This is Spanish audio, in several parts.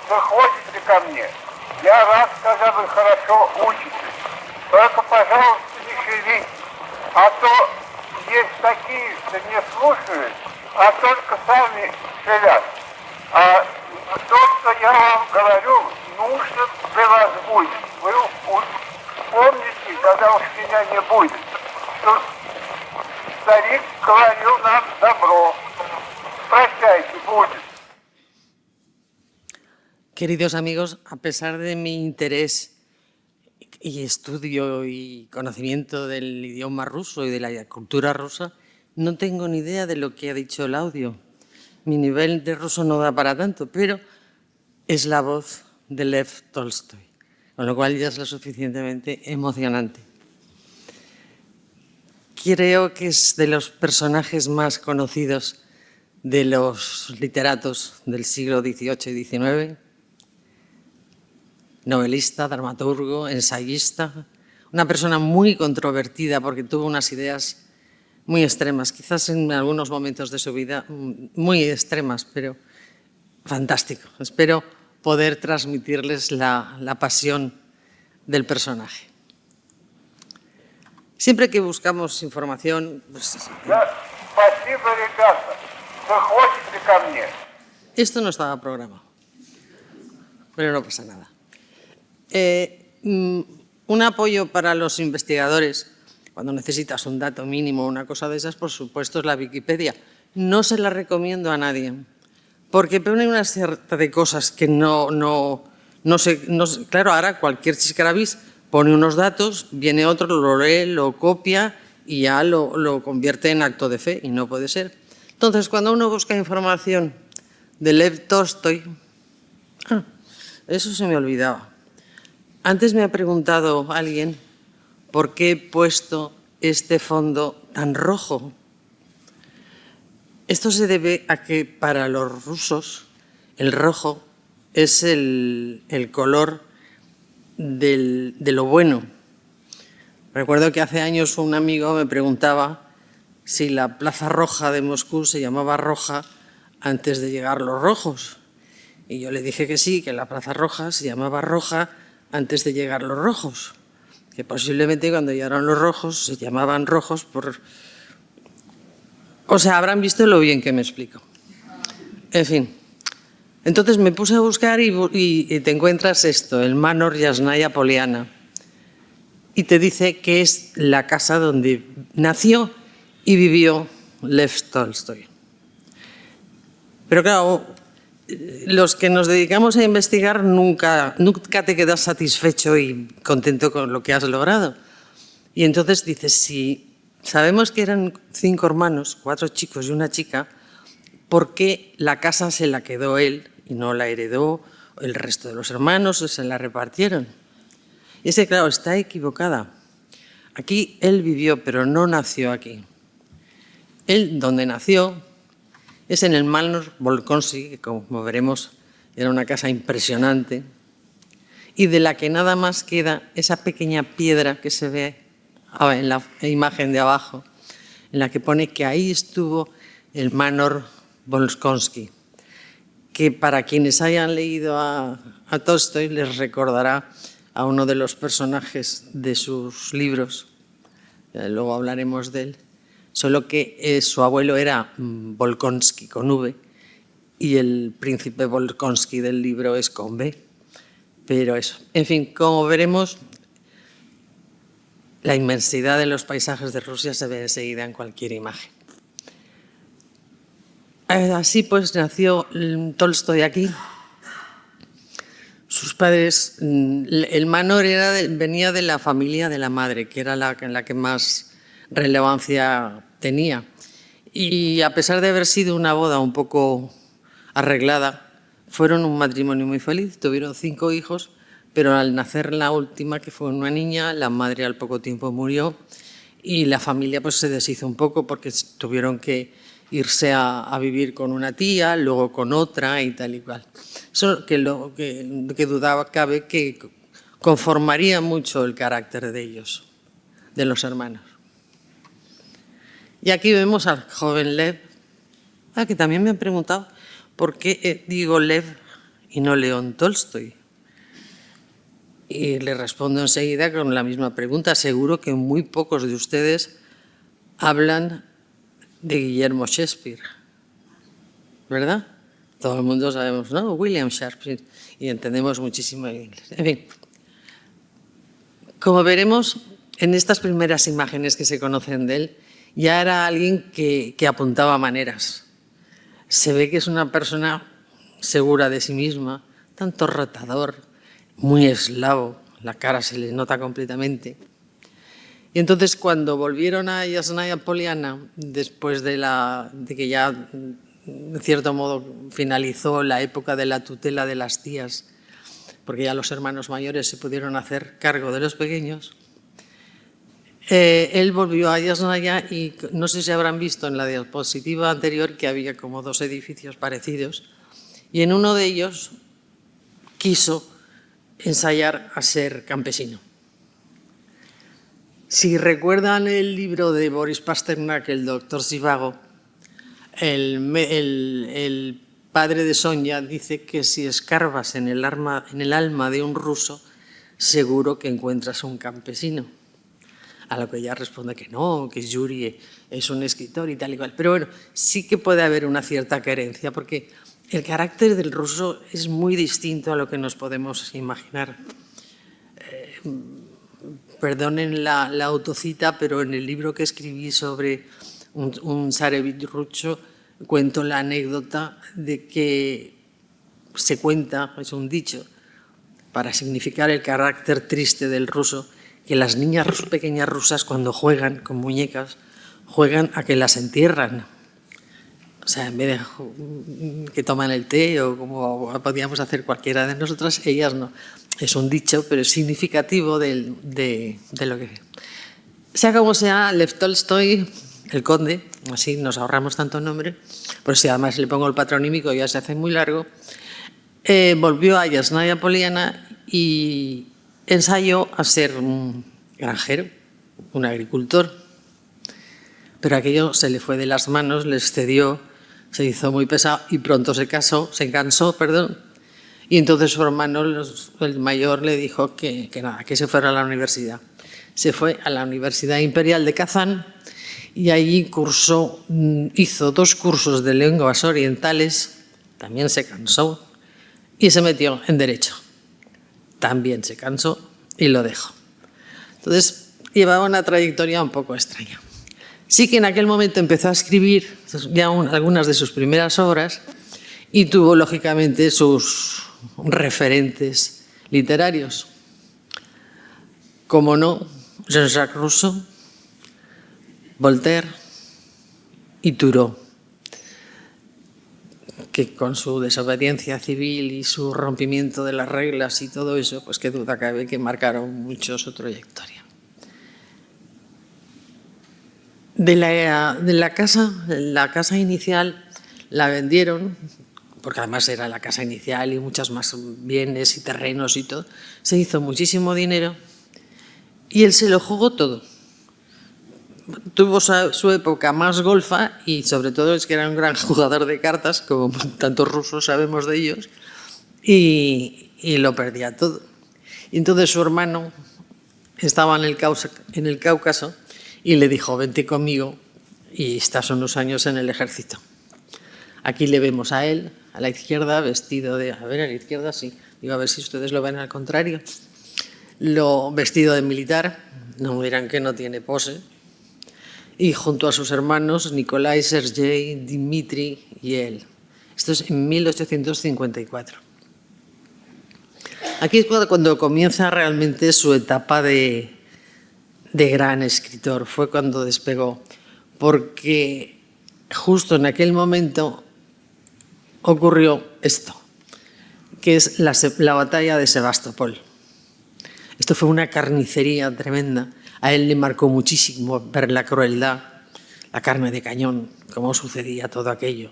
вы ходите ко мне. Я рад, когда вы хорошо учитесь. Только, пожалуйста, не шевелитесь. А то есть такие, что не слушают, а только сами шевелят. А то, что я вам говорю, нужно для вас будет. Вы помните, когда уж меня не будет, что старик говорил нам добро. Прощайте, будет. Queridos amigos, a pesar de mi interés y estudio y conocimiento del idioma ruso y de la cultura rusa, no tengo ni idea de lo que ha dicho el audio. Mi nivel de ruso no da para tanto, pero es la voz de Lev Tolstoy, con lo cual ya es lo suficientemente emocionante. Creo que es de los personajes más conocidos de los literatos del siglo XVIII y XIX, novelista, dramaturgo, ensayista, una persona muy controvertida porque tuvo unas ideas muy extremas, quizás en algunos momentos de su vida muy extremas, pero fantástico. Espero poder transmitirles la pasión del personaje. Siempre que buscamos información... Pues, Спасибо, ребята. Вы ходите ко мне. Esto no estaba programado, pero no pasa nada. Un apoyo para los investigadores, cuando necesitas un dato mínimo o una cosa de esas, por supuesto, es la Wikipedia. No se la recomiendo a nadie, porque pone una serie de cosas que no sé. Claro, ahora cualquier chiscarabis pone unos datos, viene otro, lo lee, lo copia y ya lo convierte en acto de fe, y no puede ser. Entonces, cuando uno busca información de Lev Tolstoy, eso se me olvidaba. Antes me ha preguntado alguien por qué he puesto este fondo tan rojo. Esto se debe a que para los rusos el rojo es el color de lo bueno. Recuerdo que hace años un amigo me preguntaba si la Plaza Roja de Moscú se llamaba roja antes de llegar los rojos. Y yo le dije que sí, que la Plaza Roja se llamaba roja antes de llegar los rojos, que posiblemente cuando llegaron los rojos se llamaban rojos por... O sea, habrán visto lo bien que me explico. En fin, entonces me puse a buscar y te encuentras esto, el Manor Yasnaya Poliana, y te dice que es la casa donde nació y vivió Lev Tolstoy. Pero claro, los que nos dedicamos a investigar nunca te quedas satisfecho y contento con lo que has logrado. Y entonces dices, si sabemos que eran 5 hermanos, 4 chicos y una chica, ¿por qué la casa se la quedó él y no la heredó el resto de los hermanos o se la repartieron? Y ese, claro, está equivocada. Aquí él vivió, pero no nació aquí. Él, donde nació, es en el Manor Bolkonsky, que como veremos era una casa impresionante, y de la que nada más queda esa pequeña piedra que se ve en la imagen de abajo, en la que pone que ahí estuvo el Manor Bolkonsky, que para quienes hayan leído a Tolstoy les recordará a uno de los personajes de sus libros, luego hablaremos de él, solo que su abuelo era Bolkonsky con V y el príncipe Bolkonsky del libro es con B. Pero eso, en fin, como veremos, la inmensidad de los paisajes de Rusia se ve enseguida en cualquier imagen. Así pues nació Tolstoy aquí. Sus padres, el Manor venía de la familia de la madre, que era la que más relevancia tenía. Y a pesar de haber sido una boda un poco arreglada, fueron un matrimonio muy feliz. Tuvieron 5 hijos, pero al nacer la última, que fue una niña, la madre al poco tiempo murió y la familia pues se deshizo un poco porque tuvieron que irse a vivir con una tía, luego con otra y tal y cual. Eso que dudaba cabe que conformaría mucho el carácter de ellos, de los hermanos. Y aquí vemos al joven Lev, que también me han preguntado por qué digo Lev y no León Tolstoy? Y le respondo enseguida con la misma pregunta. Seguro que muy pocos de ustedes hablan de Guillermo Shakespeare, ¿verdad? Todo el mundo sabemos, ¿no? William Shakespeare, y entendemos muchísimo el inglés. En fin, como veremos en estas primeras imágenes que se conocen de él, ya era alguien que apuntaba maneras. Se ve que es una persona segura de sí misma, tanto rotador, muy eslavo, la cara se le nota completamente. Y entonces cuando volvieron a Yasnaya Poliana, después de que ya de cierto modo finalizó la época de la tutela de las tías, porque ya los hermanos mayores se pudieron hacer cargo de los pequeños, él volvió a Yasnaya y no sé si habrán visto en la diapositiva anterior que había como dos edificios parecidos, y en uno de ellos quiso ensayar a ser campesino. Si recuerdan el libro de Boris Pasternak, el doctor Zhivago, el padre de Sonia dice que si escarbas en el alma de un ruso, seguro que encuentras un campesino. A lo que ella responde que no, que Yuri es un escritor y tal y cual. Pero bueno, sí que puede haber una cierta querencia, porque el carácter del ruso es muy distinto a lo que nos podemos imaginar. Perdonen la autocita, pero en el libro que escribí sobre un zarevich ruso cuento la anécdota de que se cuenta, es un dicho, para significar el carácter triste del ruso, que las niñas pequeñas rusas cuando juegan con muñecas, juegan a que las entierran. O sea, en vez de que toman el té o como podíamos hacer cualquiera de nosotras, ellas no. Es un dicho, pero es significativo de lo que... Sea como sea, Lev Tolstoy, el conde, así nos ahorramos tanto nombre, pues si además le pongo el patronímico ya se hace muy largo, volvió a Yasnaya Poliana y ensayó a ser un granjero, un agricultor, pero aquello se le fue de las manos, le excedió, se hizo muy pesado y pronto se cansó, y entonces su hermano, el mayor, le dijo que nada, que se fuera a la universidad. Se fue a la Universidad Imperial de Kazán y allí hizo 2 cursos de lenguas orientales, también se cansó y se metió en Derecho. También se cansó y lo dejó. Entonces llevaba una trayectoria un poco extraña. Sí que en aquel momento empezó a escribir ya algunas de sus primeras obras y tuvo lógicamente sus referentes literarios. Como no, Jean-Jacques Rousseau, Voltaire y Thoreau, que con su desobediencia civil y su rompimiento de las reglas y todo eso, pues qué duda cabe que marcaron mucho su trayectoria. La casa inicial la vendieron, porque además era la casa inicial y muchos más bienes y terrenos y todo. Se hizo muchísimo dinero y él se lo jugó todo. Tuvo su época más golfa y sobre todo es que era un gran jugador de cartas, como tantos rusos sabemos de ellos, y lo perdía todo. Y entonces su hermano estaba en el Cáucaso y le dijo, vente conmigo y estás unos años en el ejército. Aquí le vemos a él, a la izquierda, vestido de... A ver, a la izquierda sí. Digo, a ver si ustedes lo ven al contrario. Vestido de militar, no me dirán que no tiene pose. Y junto a sus hermanos, Nikolai, Sergei, Dmitri y él. Esto es en 1854. Aquí es cuando comienza realmente su etapa de gran escritor. Fue cuando despegó. Porque justo en aquel momento ocurrió esto, que es la batalla de Sebastopol. Esto fue una carnicería tremenda. A él le marcó muchísimo ver la crueldad, la carne de cañón, cómo sucedía todo aquello.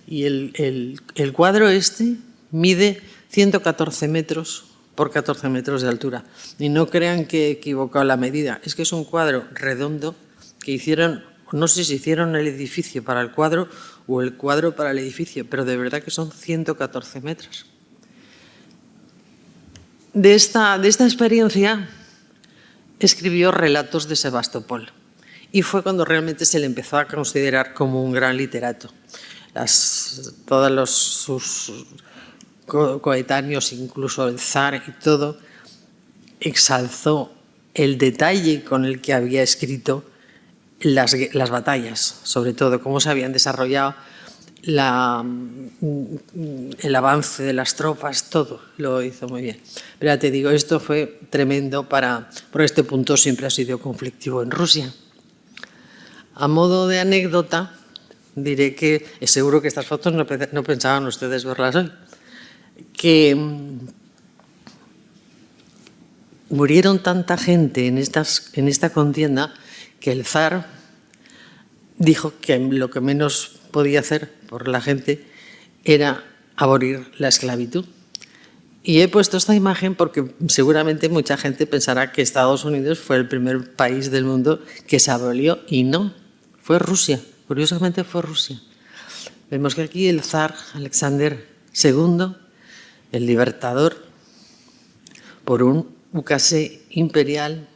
Y el cuadro este mide 114 metros por 14 metros de altura. Y no crean que he equivocado la medida. Es que es un cuadro redondo que hicieron, no sé si hicieron el edificio para el cuadro o el cuadro para el edificio, pero de verdad que son 114 metros. de esta experiencia escribió Relatos de Sebastopol y fue cuando realmente se le empezó a considerar como un gran literato. Todos sus coetáneos, incluso el zar y todo, exalzó el detalle con el que había escrito las batallas, sobre todo cómo se habían desarrollado, el avance de las tropas, todo lo hizo muy bien. Pero ya te digo, esto fue tremendo por este punto siempre ha sido conflictivo en Rusia. A modo de anécdota, diré que seguro que estas fotos no pensaban ustedes verlas hoy, que murieron tanta gente en esta contienda que el zar dijo que lo que menos podía hacer por la gente era abolir la esclavitud. Y he puesto esta imagen porque seguramente mucha gente pensará que Estados Unidos fue el primer país del mundo que se abolió y no, fue Rusia. Curiosamente fue Rusia. Vemos que aquí el zar Alexander II, el libertador, por un ukase imperial,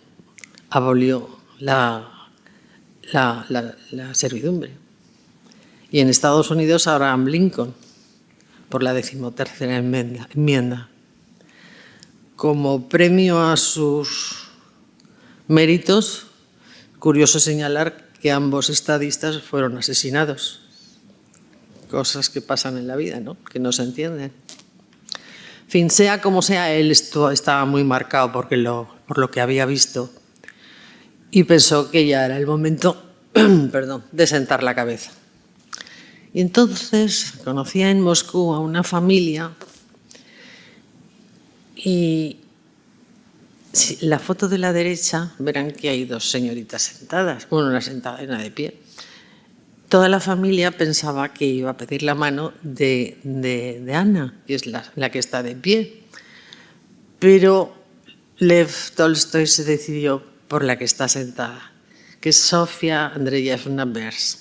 abolió la servidumbre. Y en Estados Unidos Abraham Lincoln, por la 13ª enmienda. Como premio a sus méritos, curioso señalar que ambos estadistas fueron asesinados. Cosas que pasan en la vida, ¿no? Que no se entienden. En fin, sea como sea, él estaba muy marcado por lo que había visto y pensó que ya era el momento de sentar la cabeza. Y entonces conocía en Moscú a una familia y la foto de la derecha verán que hay dos señoritas sentadas, una sentada y una de pie. Toda la familia pensaba que iba a pedir la mano de Ana, que es la que está de pie. Pero Lev Tolstoy se decidió por la que está sentada, que es Sofía Andreyevna Bers.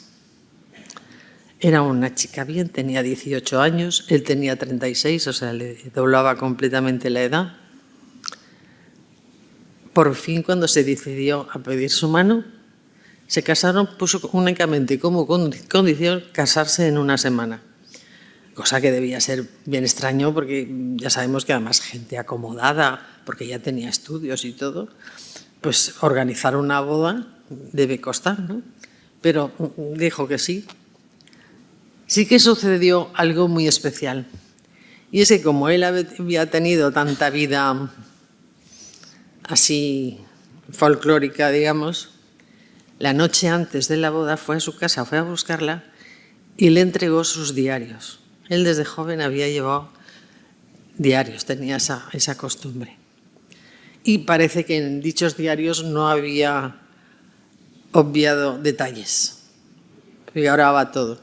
Era una chica bien, tenía 18 años, él tenía 36, o sea, le doblaba completamente la edad. Por fin, cuando se decidió a pedir su mano, se casaron, puso únicamente como condición casarse en una semana. Cosa que debía ser bien extraño porque ya sabemos que además gente acomodada, porque ya tenía estudios y todo, pues organizar una boda debe costar, ¿no? Pero dijo que sí. Sí que sucedió algo muy especial. Y es que como él había tenido tanta vida así folclórica, digamos, la noche antes de la boda fue a su casa, fue a buscarla y le entregó sus diarios. Él desde joven había llevado diarios, tenía esa costumbre. Y parece que en dichos diarios no había obviado detalles. Y ahora va todo.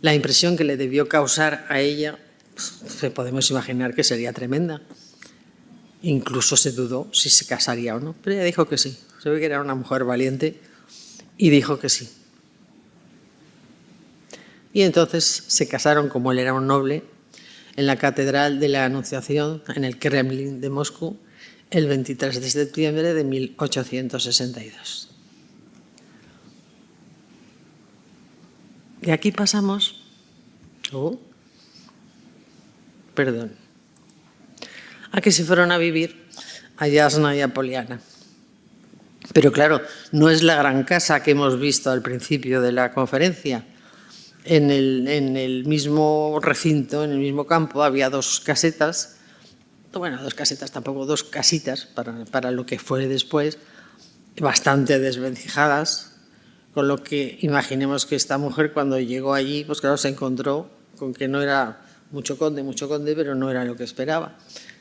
La impresión que le debió causar a ella, pues, podemos imaginar que sería tremenda. Incluso se dudó si se casaría o no, pero ella dijo que sí. Se ve que era una mujer valiente y dijo que sí. Y entonces se casaron, como él era un noble, en la Catedral de la Anunciación, en el Kremlin de Moscú, el 23 de septiembre de 1862. Y aquí pasamos a que se fueron a vivir a Yasna y a Poliana. Pero claro, no es la gran casa que hemos visto al principio de la conferencia. En el mismo recinto, en el mismo campo, había dos casetas, bueno, dos casetas tampoco, dos casitas para lo que fue después, bastante desvencijadas, con lo que imaginemos que esta mujer cuando llegó allí, pues claro, se encontró con que no era mucho conde, pero no era lo que esperaba.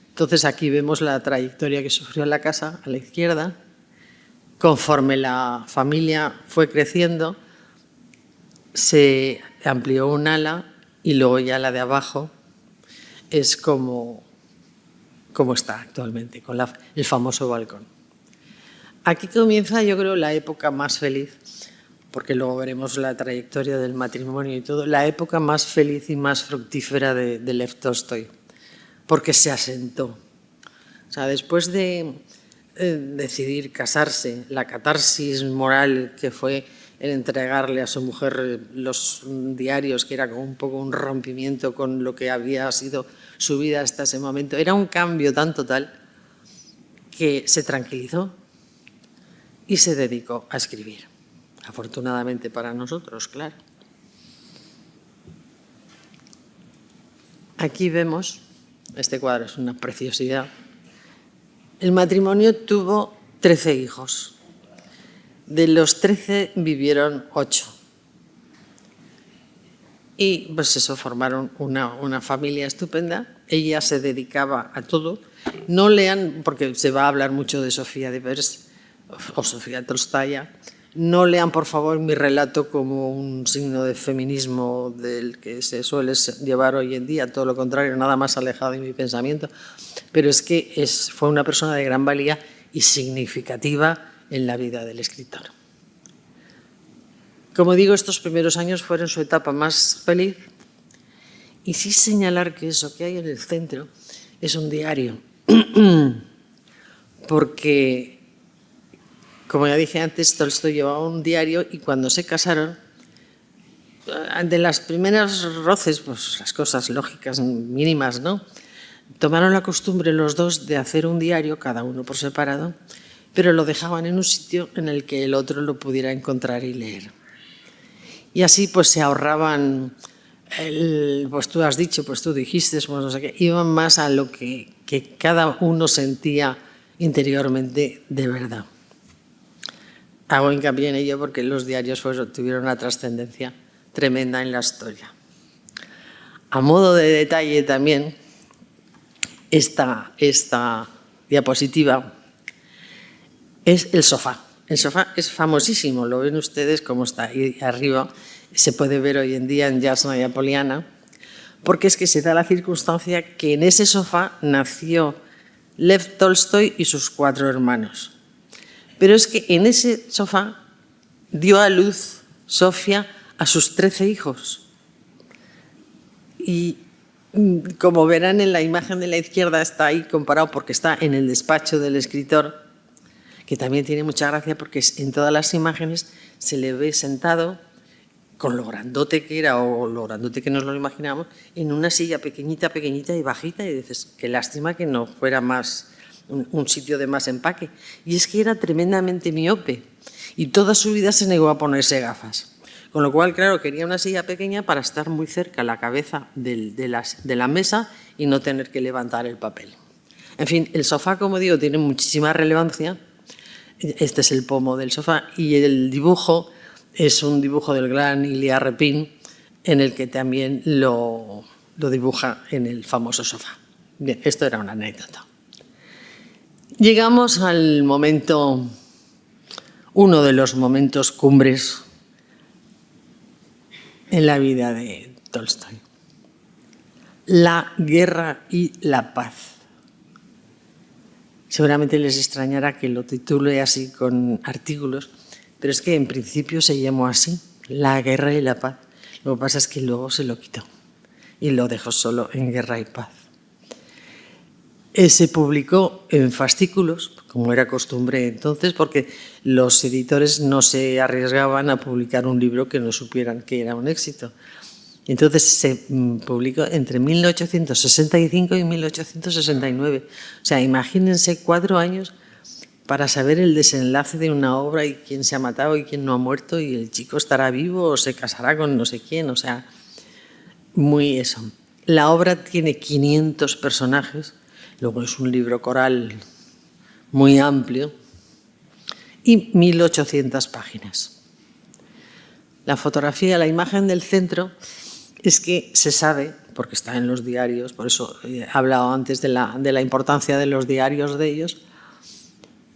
Entonces aquí vemos la trayectoria que sufrió la casa a la izquierda. Conforme la familia fue creciendo, se amplió un ala y luego ya la de abajo es como está actualmente, con el famoso balcón. Aquí comienza, yo creo, la época más feliz, porque luego veremos la trayectoria del matrimonio y todo, la época más feliz y más fructífera de Lev Tolstoy, porque se asentó. O sea, después de decidir casarse, la catarsis moral que fue el entregarle a su mujer los diarios, que era como un poco un rompimiento con lo que había sido su vida hasta ese momento, era un cambio tan total que se tranquilizó y se dedicó a escribir. Afortunadamente para nosotros, claro. Aquí vemos, este cuadro es una preciosidad, el matrimonio tuvo 13 hijos. De los 13 vivieron 8. Y pues eso, formaron una familia estupenda. Ella se dedicaba a todo. No lean, porque se va a hablar mucho de Sofía de Vers o Sofía Tolstaya. No lean, por favor, mi relato como un signo de feminismo del que se suele llevar hoy en día. Todo lo contrario, nada más alejado de mi pensamiento. Pero es que fue una persona de gran valía y significativa en la vida del escritor. Como digo, estos primeros años fueron su etapa más feliz. Y sí señalar que eso que hay en el centro es un diario. Porque, como ya dije antes, Tolstoy llevaba un diario y cuando se casaron, de las primeras roces, pues las cosas lógicas mínimas, ¿no? Tomaron la costumbre los dos de hacer un diario, cada uno por separado, pero lo dejaban en un sitio en el que el otro lo pudiera encontrar y leer. Y así pues se ahorraban, pues tú has dicho, pues tú dijiste, pues no sé qué, iban más a lo que cada uno sentía interiormente de verdad. Hago hincapié en ello porque los diarios tuvieron una trascendencia tremenda en la historia. A modo de detalle también, esta diapositiva es el sofá. El sofá es famosísimo, lo ven ustedes como está ahí arriba, se puede ver hoy en día en Jasna y Apoliana, porque es que se da la circunstancia que en ese sofá nació Lev Tolstoy y sus 4 hermanos. Pero es que en ese sofá dio a luz Sofía a sus 13 hijos. Y como verán en la imagen de la izquierda está ahí comparado porque está en el despacho del escritor, que también tiene mucha gracia porque en todas las imágenes se le ve sentado con lo grandote que era o lo grandote que nos lo imaginamos, en una silla pequeñita, pequeñita y bajita, y dices, qué lástima que no fuera más un sitio de más empaque. Y es que era tremendamente miope y toda su vida se negó a ponerse gafas. Con lo cual, claro, quería una silla pequeña para estar muy cerca a la cabeza de la mesa y no tener que levantar el papel. En fin, el sofá, como digo, tiene muchísima relevancia. Este es el pomo del sofá y el dibujo es un dibujo del gran Ilya Repin en el que también lo dibuja en el famoso sofá. Bien, esto era una anécdota. Llegamos al momento, uno de los momentos cumbres en la vida de Tolstoy. La guerra y la paz. Seguramente les extrañará que lo titule así con artículos, pero es que en principio se llamó así, La guerra y la paz. Lo que pasa es que luego se lo quitó y lo dejó solo en Guerra y paz. Se publicó en fascículos, como era costumbre entonces, porque los editores no se arriesgaban a publicar un libro que no supieran que era un éxito. Entonces se publicó entre 1865 y 1869. O sea, imagínense 4 años para saber el desenlace de una obra y quién se ha matado y quién no ha muerto y el chico estará vivo o se casará con no sé quién. O sea, muy eso. La obra tiene 500 personajes, luego es un libro coral muy amplio y 1800 páginas. La fotografía, la imagen del centro, es que se sabe, porque está en los diarios, por eso he hablado antes de la importancia de los diarios de ellos,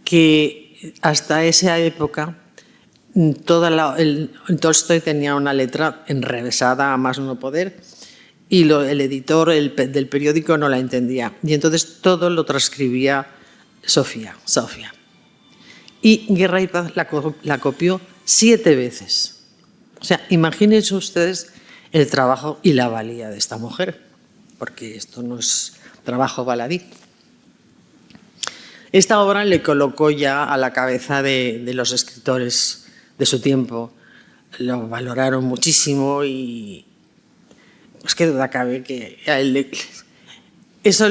que hasta esa época Tolstoy tenía una letra enrevesada a más no poder y el editor del periódico no la entendía. Y entonces todo lo transcribía Sofía. Y Guerra y Paz la copió 7 veces. O sea, imagínense ustedes el trabajo y la valía de esta mujer, porque esto no es trabajo baladí. Esta obra le colocó ya a la cabeza de los escritores de su tiempo. Lo valoraron muchísimo y pues qué duda cabe que a él eso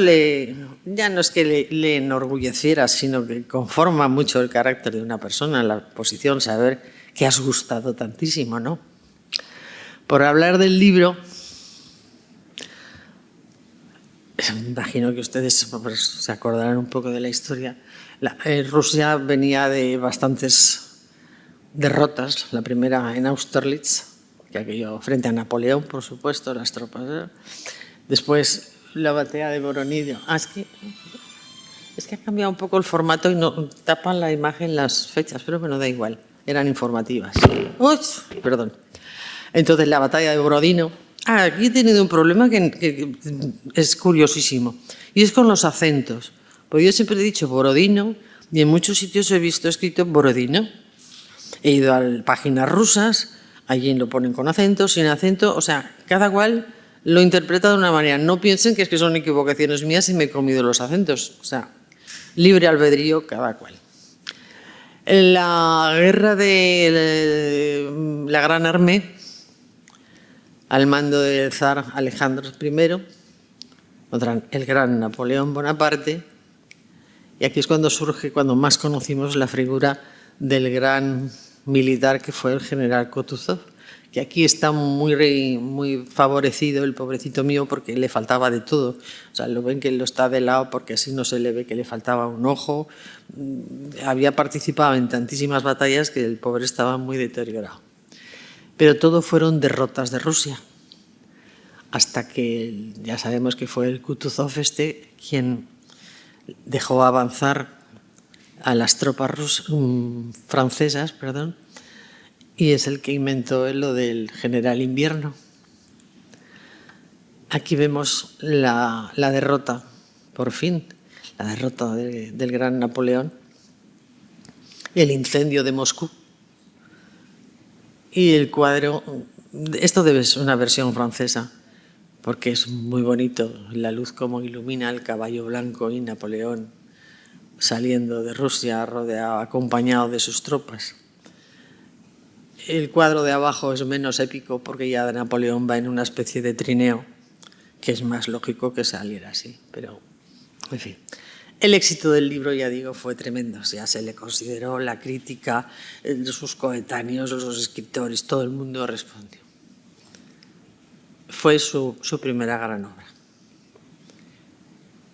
ya no es que le enorgulleciera, sino que conforma mucho el carácter de una persona, la posición, saber que has gustado tantísimo, ¿no? Por hablar del libro, me imagino que ustedes se acordarán un poco de la historia. Rusia venía de bastantes derrotas, la primera en Austerlitz, que aquello frente a Napoleón, por supuesto, las tropas. Después la batalla de Voronezh. Es que ha cambiado un poco el formato y no tapan la imagen las fechas, pero bueno, da igual, eran informativas. ¡Uy! Perdón. Entonces la batalla de Borodino. Aquí he tenido un problema que es curiosísimo, y es con los acentos. Porque yo siempre he dicho Borodino y en muchos sitios he visto escrito Borodino. He ido a páginas rusas, allí lo ponen con acento, sin acento, o sea, cada cual lo interpreta de una manera. No piensen que es que son equivocaciones mías y me he comido los acentos, o sea, libre albedrío cada cual. En la guerra de la Gran Armée, al mando del zar Alejandro I, contra el gran Napoleón Bonaparte, y aquí es cuando surge, cuando más conocimos la figura del gran militar que fue el general Kutuzov, que aquí está muy favorecido el pobrecito mío porque le faltaba de todo. O sea, lo ven que lo está de lado porque así no se le ve que le faltaba un ojo. Había participado en tantísimas batallas que el pobre estaba muy deteriorado. Pero todo fueron derrotas de Rusia, hasta que ya sabemos que fue el Kutuzov quien dejó avanzar a las tropas francesas, y es el que inventó lo del general invierno. Aquí vemos la derrota, por fin, la derrota del gran Napoleón, el incendio de Moscú. Y el cuadro, esto debe ser una versión francesa, porque es muy bonito, la luz como ilumina el caballo blanco y Napoleón saliendo de Rusia, rodeado, acompañado de sus tropas. El cuadro de abajo es menos épico porque ya Napoleón va en una especie de trineo, que es más lógico que saliera así, pero en fin. El éxito del libro, ya digo, fue tremendo. O sea, se le consideró la crítica, sus coetáneos, los escritores, todo el mundo respondió. Fue su primera gran obra.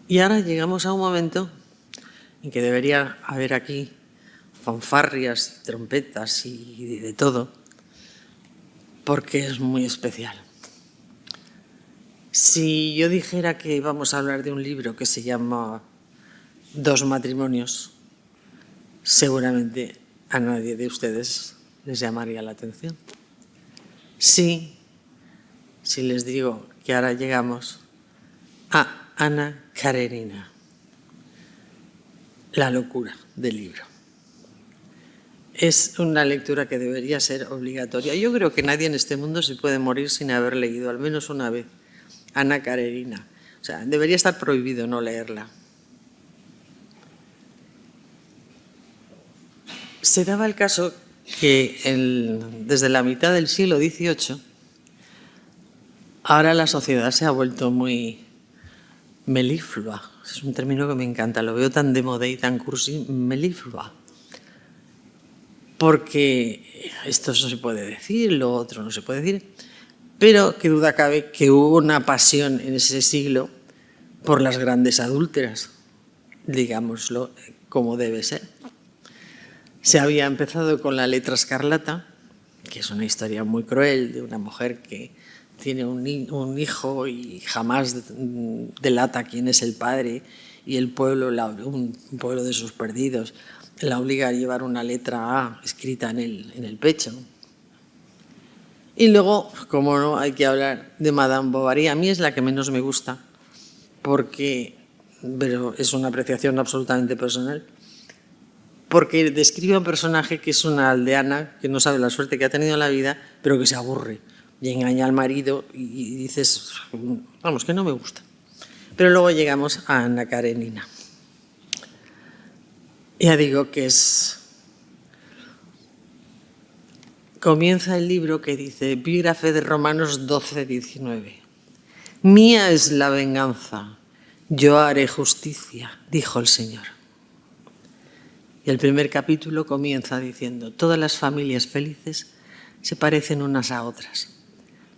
Y ahora llegamos a un momento en que debería haber aquí fanfarrias, trompetas y de todo, porque es muy especial. Si yo dijera que íbamos a hablar de un libro que se llama Dos matrimonios, seguramente a nadie de ustedes les llamaría la atención. Sí, si les digo que ahora llegamos a Ana Karenina, la locura del libro. Es una lectura que debería ser obligatoria. Yo creo que nadie en este mundo se puede morir sin haber leído al menos una vez Ana Karenina. O sea, debería estar prohibido no leerla. Se daba el caso que desde la mitad del siglo XVIII, ahora la sociedad se ha vuelto muy meliflua. Es un término que me encanta, lo veo tan de moda y tan cursi, meliflua. Porque esto no se puede decir, lo otro no se puede decir, pero qué duda cabe que hubo una pasión en ese siglo por las grandes adúlteras, digámoslo como debe ser. Se había empezado con La letra escarlata, que es una historia muy cruel de una mujer que tiene un hijo y jamás delata quién es el padre, y el pueblo, un pueblo de sus perdidos, la obliga a llevar una letra A escrita en el pecho. Y luego, como no, hay que hablar de Madame Bovary. A mí es la que menos me gusta, pero es una apreciación absolutamente personal, porque describe a un personaje que es una aldeana que no sabe la suerte que ha tenido en la vida, pero que se aburre y engaña al marido y dices, vamos, que no me gusta. Pero luego llegamos a Ana Karenina. Ya digo que comienza el libro que dice, epígrafe de Romanos 12, 19. Mía es la venganza, yo haré justicia, dijo el Señor. Y el primer capítulo comienza diciendo, todas las familias felices se parecen unas a otras,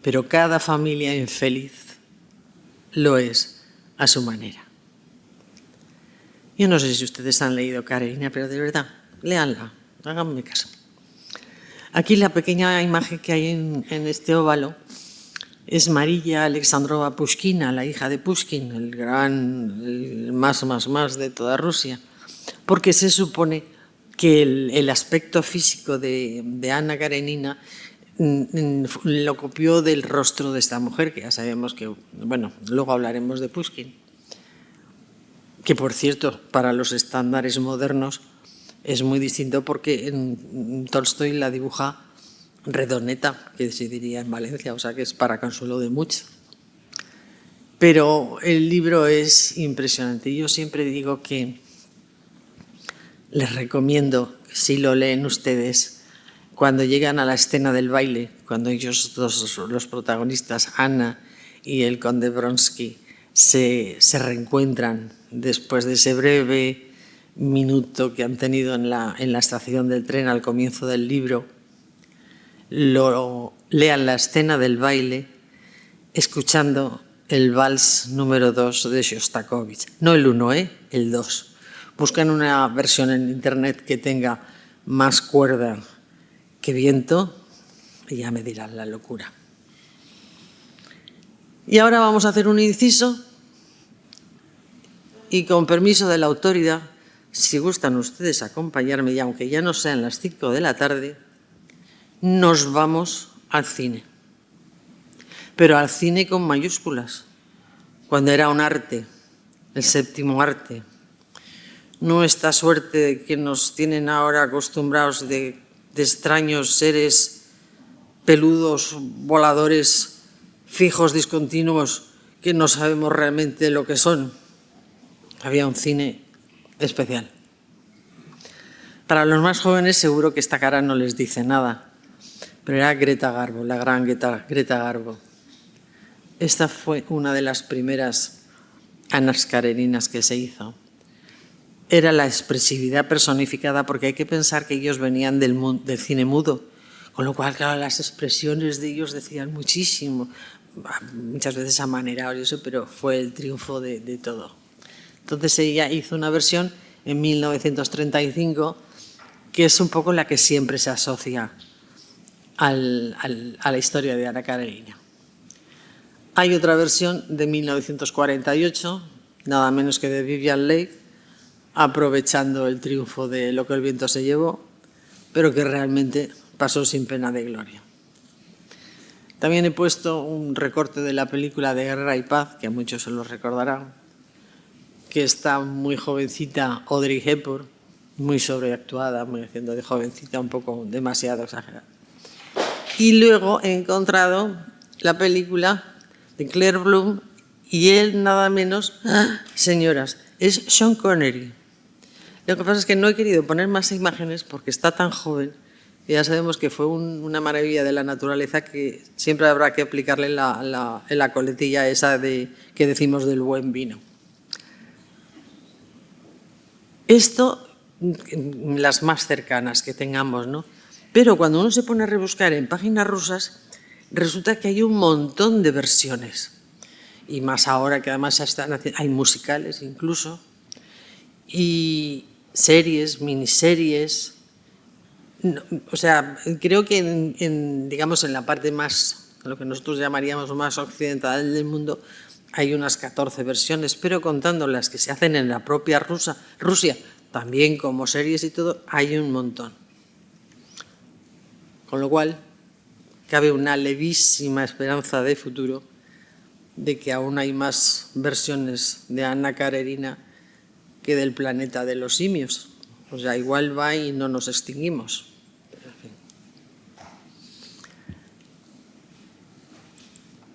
pero cada familia infeliz lo es a su manera. Yo no sé si ustedes han leído Karenina, pero de verdad, léanla, háganme caso. Aquí la pequeña imagen que hay en este óvalo es María Alexandrova Pushkina, la hija de Pushkin, el más de toda Rusia, porque se supone que el aspecto físico de Anna Karenina lo copió del rostro de esta mujer, que ya sabemos que, bueno, luego hablaremos de Pushkin, que por cierto, para los estándares modernos es muy distinto porque Tolstoy la dibuja redoneta, que se diría en Valencia, o sea que es para consuelo de muchos. Pero el libro es impresionante. Yo siempre digo que les recomiendo, si lo leen ustedes, cuando llegan a la escena del baile, cuando ellos dos, los protagonistas, Anna y el conde Vronsky, se reencuentran después de ese breve minuto que han tenido en la estación del tren al comienzo del libro, lean la escena del baile escuchando el vals número 2 de Shostakovich. No el 1, el 2. Buscan una versión en internet que tenga más cuerda que viento y ya me dirán la locura. Y ahora vamos a hacer un inciso y con permiso de la autoridad, si gustan ustedes acompañarme, y aunque ya no sean las 5 de la tarde, nos vamos al cine. Pero al cine con mayúsculas, cuando era un arte, el séptimo arte. No esta suerte que nos tienen ahora acostumbrados de extraños seres peludos, voladores, fijos, discontinuos, que no sabemos realmente lo que son. Había un cine especial. Para los más jóvenes seguro que esta cara no les dice nada, pero era Greta Garbo, la gran Greta Garbo. Esta fue una de las primeras Annas Kareninas que se hizo. Era la expresividad personificada, porque hay que pensar que ellos venían del cine mudo, con lo cual, claro, las expresiones de ellos decían muchísimo, muchas veces amanerados y eso, pero fue el triunfo de todo. Entonces ella hizo una versión en 1935 que es un poco la que siempre se asocia a la historia de Anna Karenina. Hay otra versión de 1948, nada menos que de Vivian Leigh, aprovechando el triunfo de Lo que el viento se llevó, pero que realmente pasó sin pena de gloria. También he puesto un recorte de la película de Guerra y Paz, que a muchos se los recordarán, que está muy jovencita Audrey Hepburn, muy sobreactuada, muy haciendo de jovencita un poco demasiado exagerada. Y luego he encontrado la película de Claire Bloom y él nada menos, señoras, es Sean Connery. Lo que pasa es que no he querido poner más imágenes porque está tan joven y ya sabemos que fue una maravilla de la naturaleza que siempre habrá que aplicarle la coletilla esa que decimos del buen vino. Esto, las más cercanas que tengamos, ¿no? Pero cuando uno se pone a rebuscar en páginas rusas, resulta que hay un montón de versiones. Y más ahora que además hay musicales incluso, y series, miniseries. No, o sea, creo que digamos, en la parte más, lo que nosotros llamaríamos más occidental del mundo, hay unas 14 versiones, pero contando las que se hacen en la propia Rusia, también como series y todo, hay un montón. Con lo cual, cabe una levísima esperanza de futuro de que aún hay más versiones de Anna Karenina que del planeta de los simios. O sea, igual va y no nos extinguimos.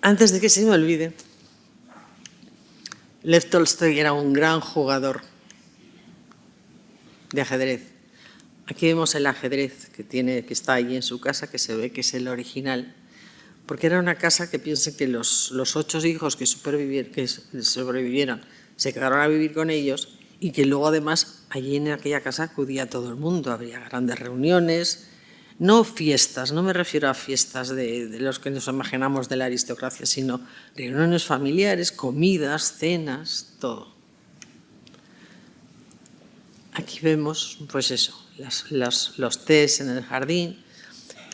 Antes de que se me olvide, Lev Tolstoy era un gran jugador. de ajedrez. Aquí vemos el ajedrez que está ahí en su casa, que se ve que es el original, porque era una casa que piensen que los 8 hijos que sobrevivieron se quedaron a vivir con ellos y que luego además allí en aquella casa acudía todo el mundo, había grandes reuniones, no fiestas, no me refiero a fiestas de los que nos imaginamos de la aristocracia, sino reuniones familiares, comidas, cenas, todo. Aquí vemos, pues eso, los tés en el jardín,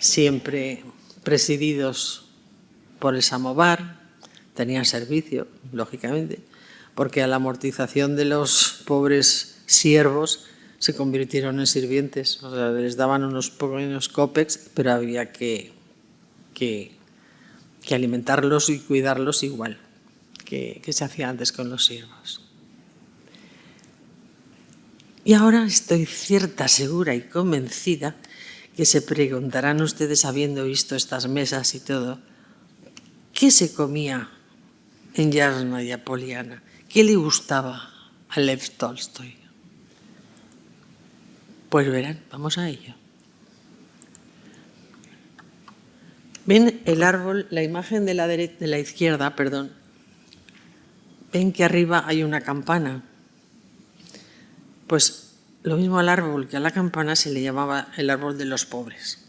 siempre presididos por el samovar, tenían servicio, lógicamente, porque a la amortización de los pobres siervos se convirtieron en sirvientes, o sea, les daban unos pequeños cópex, pero había que alimentarlos y cuidarlos igual que se hacía antes con los siervos. Y ahora estoy cierta, segura y convencida que se preguntarán ustedes, habiendo visto estas mesas y todo, ¿qué se comía en Yasnaya Poliana? ¿Qué le gustaba a Lev Tolstoy? Pues verán, vamos a ello. ¿Ven el árbol, la imagen de la izquierda, perdón? ¿Ven que arriba hay una campana? Pues lo mismo al árbol que a la campana se le llamaba el árbol de los pobres.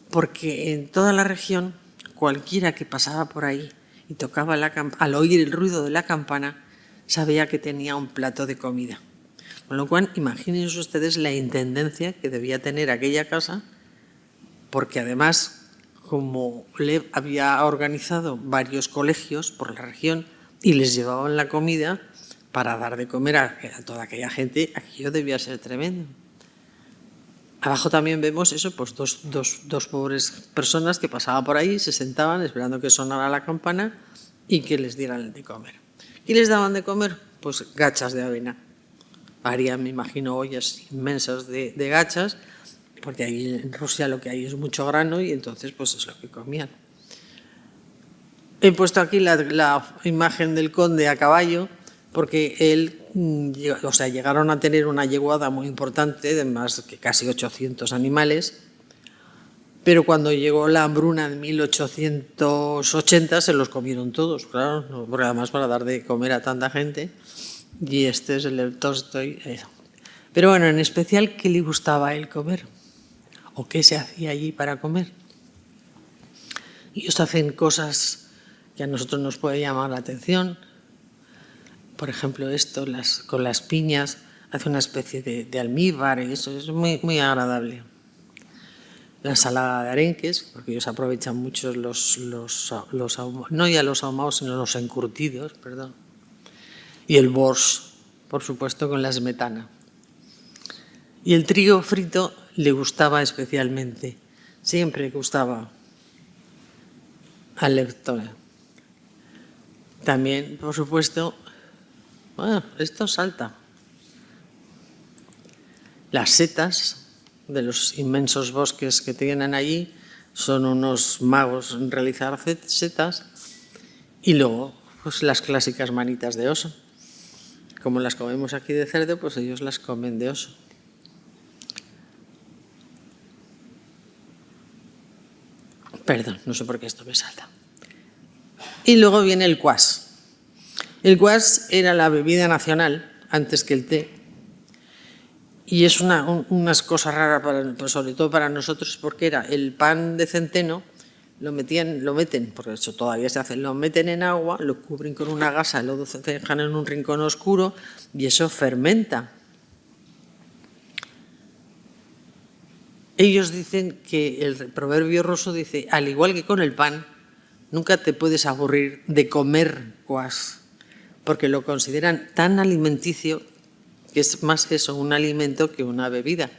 Porque en toda la región, cualquiera que pasaba por ahí y tocaba la campana, al oír el ruido de la campana, sabía que tenía un plato de comida. Con lo cual, imagínense ustedes la intendencia que debía tener aquella casa, porque además, como Lev había organizado varios colegios por la región y les llevaban la comida para dar de comer a toda aquella gente, aquello debía ser tremendo. Abajo también vemos eso, pues dos pobres personas que pasaban por ahí, se sentaban esperando que sonara la campana y que les dieran de comer. ¿Qué les daban de comer? Pues gachas de avena. Harían, me imagino, ollas inmensas de gachas, porque ahí en Rusia lo que hay es mucho grano y entonces pues es lo que comían. He puesto aquí la imagen del conde a caballo, porque él, llegaron a tener una yeguada muy importante de más que casi 800 animales, pero cuando llegó la hambruna en 1880 se los comieron todos, claro, porque además para dar de comer a tanta gente, y este es el Tolstoy. Pero bueno, en especial, ¿qué le gustaba a él comer? ¿O qué se hacía allí para comer? Ellos hacen cosas que a nosotros nos puede llamar la atención. Por ejemplo, esto, con las piñas, hace una especie de almíbar, y eso es muy, muy agradable. La ensalada de arenques, porque ellos aprovechan mucho no ya los ahumados, sino los encurtidos, perdón. Y el borsch, por supuesto, con la smetana. Y el trigo frito le gustaba especialmente, siempre gustaba al Lev Tolstoy. También, por supuesto, bueno, esto salta. Las setas de los inmensos bosques que tienen allí son unos magos en realizar setas, y luego pues las clásicas manitas de oso. Como las comemos aquí de cerdo, pues ellos las comen de oso. Perdón, no sé por qué esto me salta. Y luego viene el kvass. El kvass era la bebida nacional antes que el té, y es unas cosas raras, sobre todo para nosotros, porque era el pan de centeno, lo meten, porque eso todavía se hace, lo meten en agua, lo cubren con una gasa, lo dejan en un rincón oscuro y eso fermenta. Ellos dicen que el proverbio ruso dice, al igual que con el pan, nunca te puedes aburrir de comer kvass, porque lo consideran tan alimenticio que es más eso, un alimento que una bebida.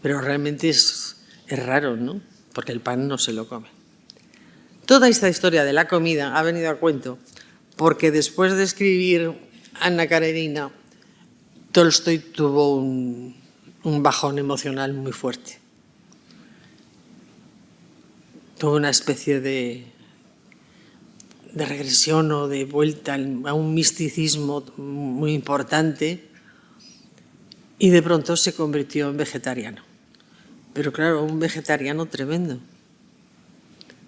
Pero realmente es raro, ¿no? Porque el pan no se lo come. Toda esta historia de la comida ha venido a cuento porque después de escribir Ana Karenina, Tolstoy tuvo un bajón emocional muy fuerte. Tuvo una especie de regresión o de vuelta a un misticismo muy importante, Y de pronto se convirtió en vegetariano. Pero claro, un vegetariano tremendo.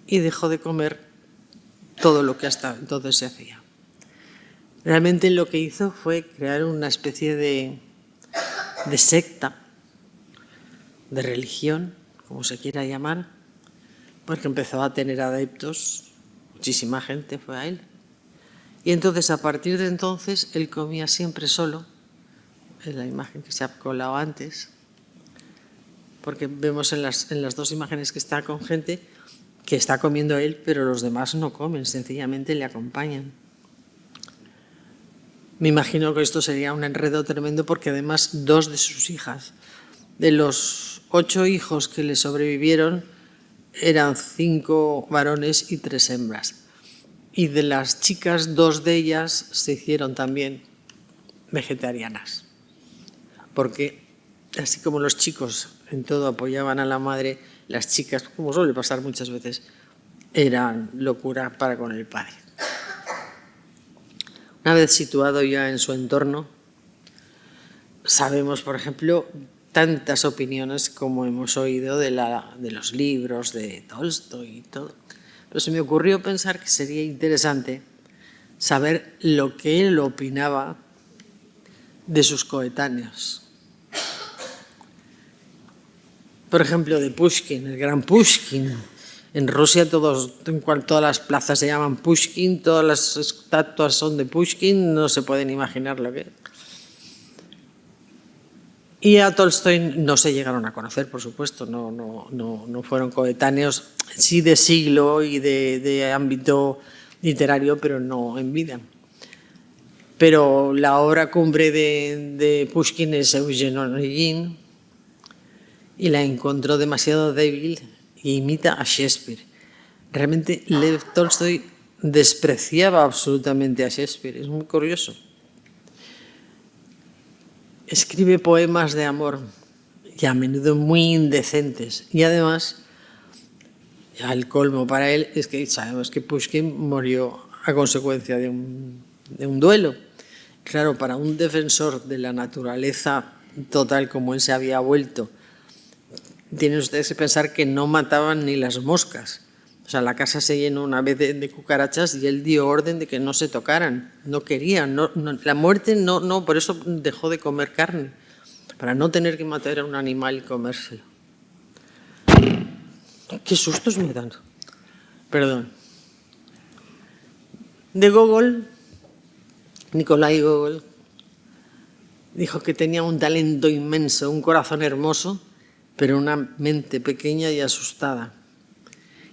Y dejó de comer todo lo que hasta entonces se hacía. Realmente lo que hizo fue crear una especie de secta, de religión, como se quiera llamar, porque empezó a tener adeptos, muchísima gente fue a él. Y entonces, a partir de entonces, él comía siempre solo, en la imagen que se ha colado antes, porque vemos en las dos imágenes que está con gente que está comiendo él, pero los demás no comen, sencillamente le acompañan. Me imagino que esto sería un enredo tremendo porque además 2 de sus hijas, de los 8 hijos que le sobrevivieron, eran 5 varones y 3 hembras. Y de las chicas, 2 de ellas se hicieron también vegetarianas. Porque así como los chicos en todo apoyaban a la madre, las chicas, como suele pasar muchas veces, eran locura para con el padre. Una vez situado ya en su entorno, sabemos, por ejemplo, tantas opiniones como hemos oído de los libros de Tolstoy y todo. Pero se me ocurrió pensar que sería interesante saber lo que él opinaba de sus coetáneos. Por ejemplo, de Pushkin, el gran Pushkin. En Rusia todas las plazas se llaman Pushkin, todas las estatuas son de Pushkin, no se pueden imaginar lo que es. Y a Tolstoy no se llegaron a conocer, por supuesto, no fueron coetáneos, sí de siglo y de ámbito literario, pero no en vida. Pero la obra cumbre de Pushkin es Eugene Onegin, y la encontró demasiado débil e imita a Shakespeare. Realmente Lev Tolstoy despreciaba absolutamente a Shakespeare, es muy curioso. Escribe poemas de amor y a menudo muy indecentes. Y además, al colmo para él, es que sabemos que Pushkin murió a consecuencia de un duelo. Claro, para un defensor de la naturaleza total como él se había vuelto, tienen ustedes que pensar que no mataban ni las moscas. O sea, la casa se llenó una vez de cucarachas y él dio orden de que no se tocaran. No querían, la muerte no, por eso dejó de comer carne, para no tener que matar a un animal y comérselo. Qué sustos me dan. Perdón. De Gogol, Nikolai Gogol, dijo que tenía un talento inmenso, un corazón hermoso, pero una mente pequeña y asustada.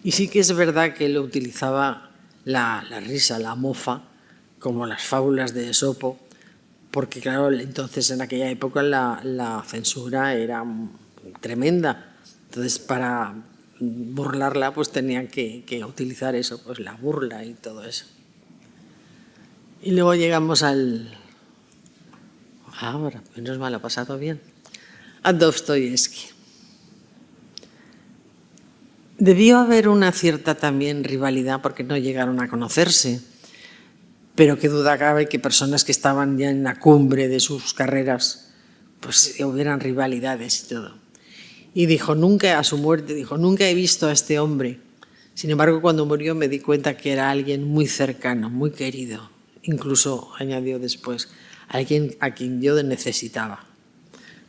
Y sí que es verdad que él utilizaba la risa, la mofa, como las fábulas de Esopo, porque claro, entonces en aquella época la censura era tremenda. Entonces para burlarla pues tenían que utilizar eso, pues la burla y todo eso. Y luego llegamos ahora, menos mal, ha pasado bien, a Dostoyevsky. Debió haber una cierta también rivalidad porque no llegaron a conocerse, pero qué duda cabe que personas que estaban ya en la cumbre de sus carreras, pues hubieran rivalidades y todo. Y dijo, a su muerte, dijo, nunca he visto a este hombre. Sin embargo, cuando murió me di cuenta que era alguien muy cercano, muy querido. Incluso, añadió después, alguien a quien yo necesitaba.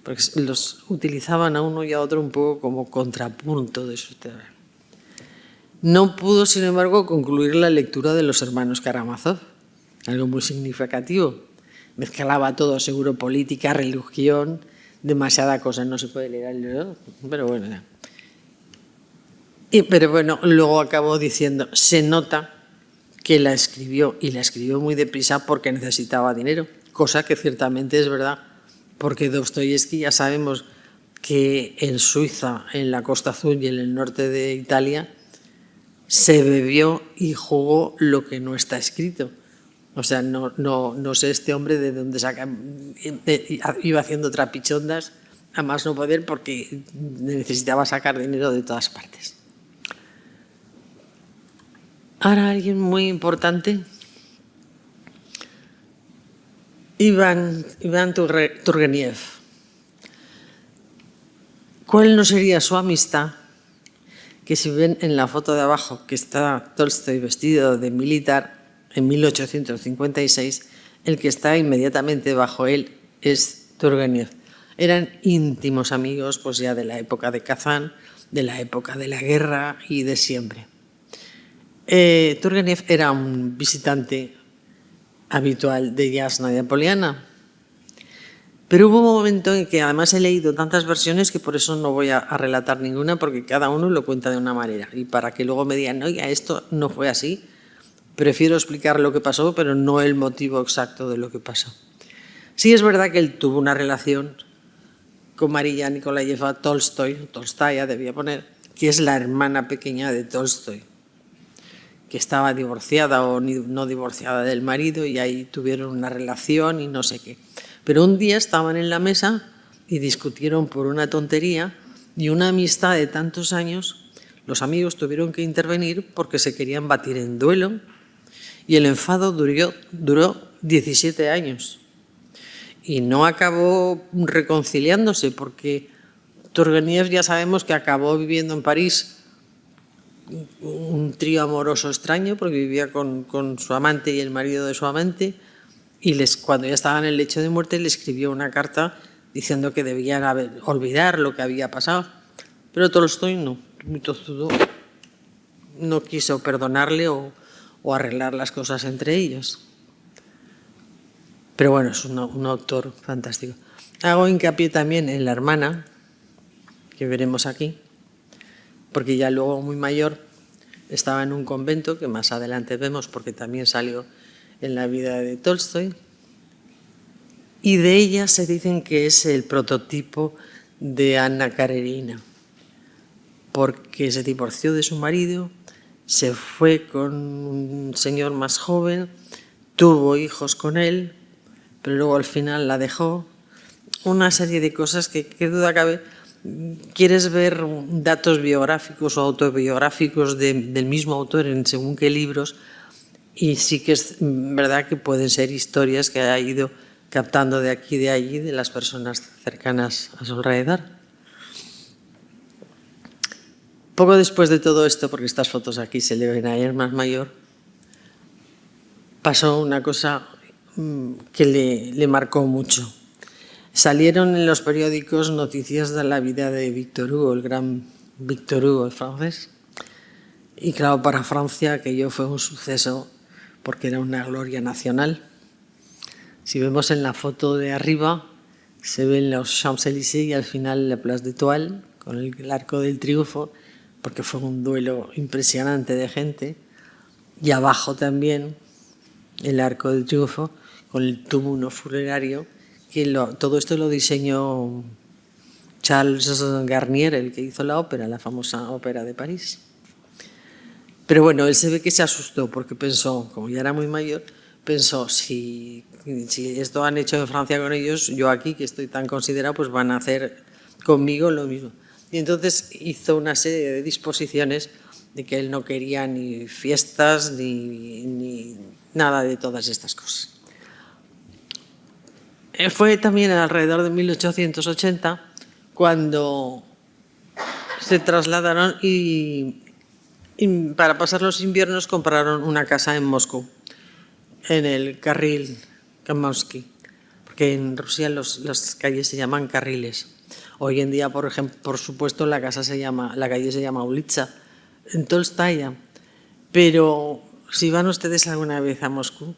Porque los utilizaban a uno y a otro un poco como contrapunto de su teoría. No pudo, sin embargo, concluir la lectura de los hermanos Karamazov, algo muy significativo. Mezclaba todo, seguro, política, religión, demasiada cosa, no se puede leer, pero bueno. Pero bueno, luego acabó diciendo, se nota que la escribió, y la escribió muy deprisa porque necesitaba dinero, cosa que ciertamente es verdad, porque Dostoyevsky ya sabemos que en Suiza, en la Costa Azul y en el norte de Italia, se bebió y jugó lo que no está escrito. O sea, no sé este hombre de dónde saca, iba haciendo trapichondas a más no poder porque necesitaba sacar dinero de todas partes. Ahora alguien muy importante, Iván Turgeniev. ¿Cuál no sería su amistad? Que si ven en la foto de abajo que está Tolstoy vestido de militar en 1856, el que está inmediatamente bajo él es Turgenev. Eran íntimos amigos pues ya de la época de Kazán, de la época de la guerra y de siempre. Turgenev era un visitante habitual de Yasna y Apoliana, pero hubo un momento en que además he leído tantas versiones que por eso no voy a relatar ninguna, porque cada uno lo cuenta de una manera. Y para que luego me digan, oiga, esto no fue así, prefiero explicar lo que pasó, pero no el motivo exacto de lo que pasó. Sí es verdad que él tuvo una relación con María Nikolayeva Tolstaya debía poner, que es la hermana pequeña de Tolstoy, que estaba divorciada o no divorciada del marido y ahí tuvieron una relación y no sé qué. Pero un día estaban en la mesa y discutieron por una tontería y una amistad de tantos años, los amigos tuvieron que intervenir porque se querían batir en duelo y el enfado duró 17 años. Y no acabó reconciliándose porque Turgenev ya sabemos que acabó viviendo en París un trío amoroso extraño porque vivía con su amante y el marido de su amante y cuando ya estaban en el lecho de muerte le escribió una carta diciendo que debían olvidar lo que había pasado. Pero Tolstoy no, muy tozudo, no quiso perdonarle o arreglar las cosas entre ellos. Pero bueno, es un autor fantástico. Hago hincapié también en la hermana, que veremos aquí, porque ya luego muy mayor estaba en un convento, que más adelante vemos porque también salió en la vida de Tolstoy, y de ella se dicen que es el prototipo de Anna Karenina, porque se divorció de su marido, se fue con un señor más joven, tuvo hijos con él, pero luego al final la dejó. Una serie de cosas que, qué duda cabe, quieres ver datos biográficos o autobiográficos del mismo autor en según qué libros, y sí que es verdad que pueden ser historias que ha ido captando de aquí y de allí de las personas cercanas a su alrededor. Poco después de todo esto, porque estas fotos aquí se le ven a él más mayor, pasó una cosa que le marcó mucho. Salieron en los periódicos noticias de la vida de Victor Hugo, el gran Victor Hugo, el francés. Y claro, para Francia aquello fue un suceso porque era una gloria nacional. Si vemos en la foto de arriba, se ven los Champs-Élysées y al final la Place d'Étoile con el Arco del Triunfo, porque fue un duelo impresionante de gente. Y abajo también el Arco del Triunfo con el túmulo funerario, que todo esto lo diseñó Charles Garnier, el que hizo la ópera, la famosa ópera de París. Pero bueno, él se ve que se asustó porque pensó, como ya era muy mayor, pensó, si esto han hecho en Francia con ellos, yo aquí, que estoy tan considerado, pues van a hacer conmigo lo mismo. Y entonces hizo una serie de disposiciones de que él no quería ni fiestas ni nada de todas estas cosas. Fue también alrededor de 1880 cuando se trasladaron y para pasar los inviernos compraron una casa en Moscú, en el carril Kamansky, porque en Rusia las calles se llaman carriles. Hoy en día, por ejemplo, por supuesto, la calle se llama Ulitsa, en Tolstaya. Pero si van ustedes alguna vez a Moscú,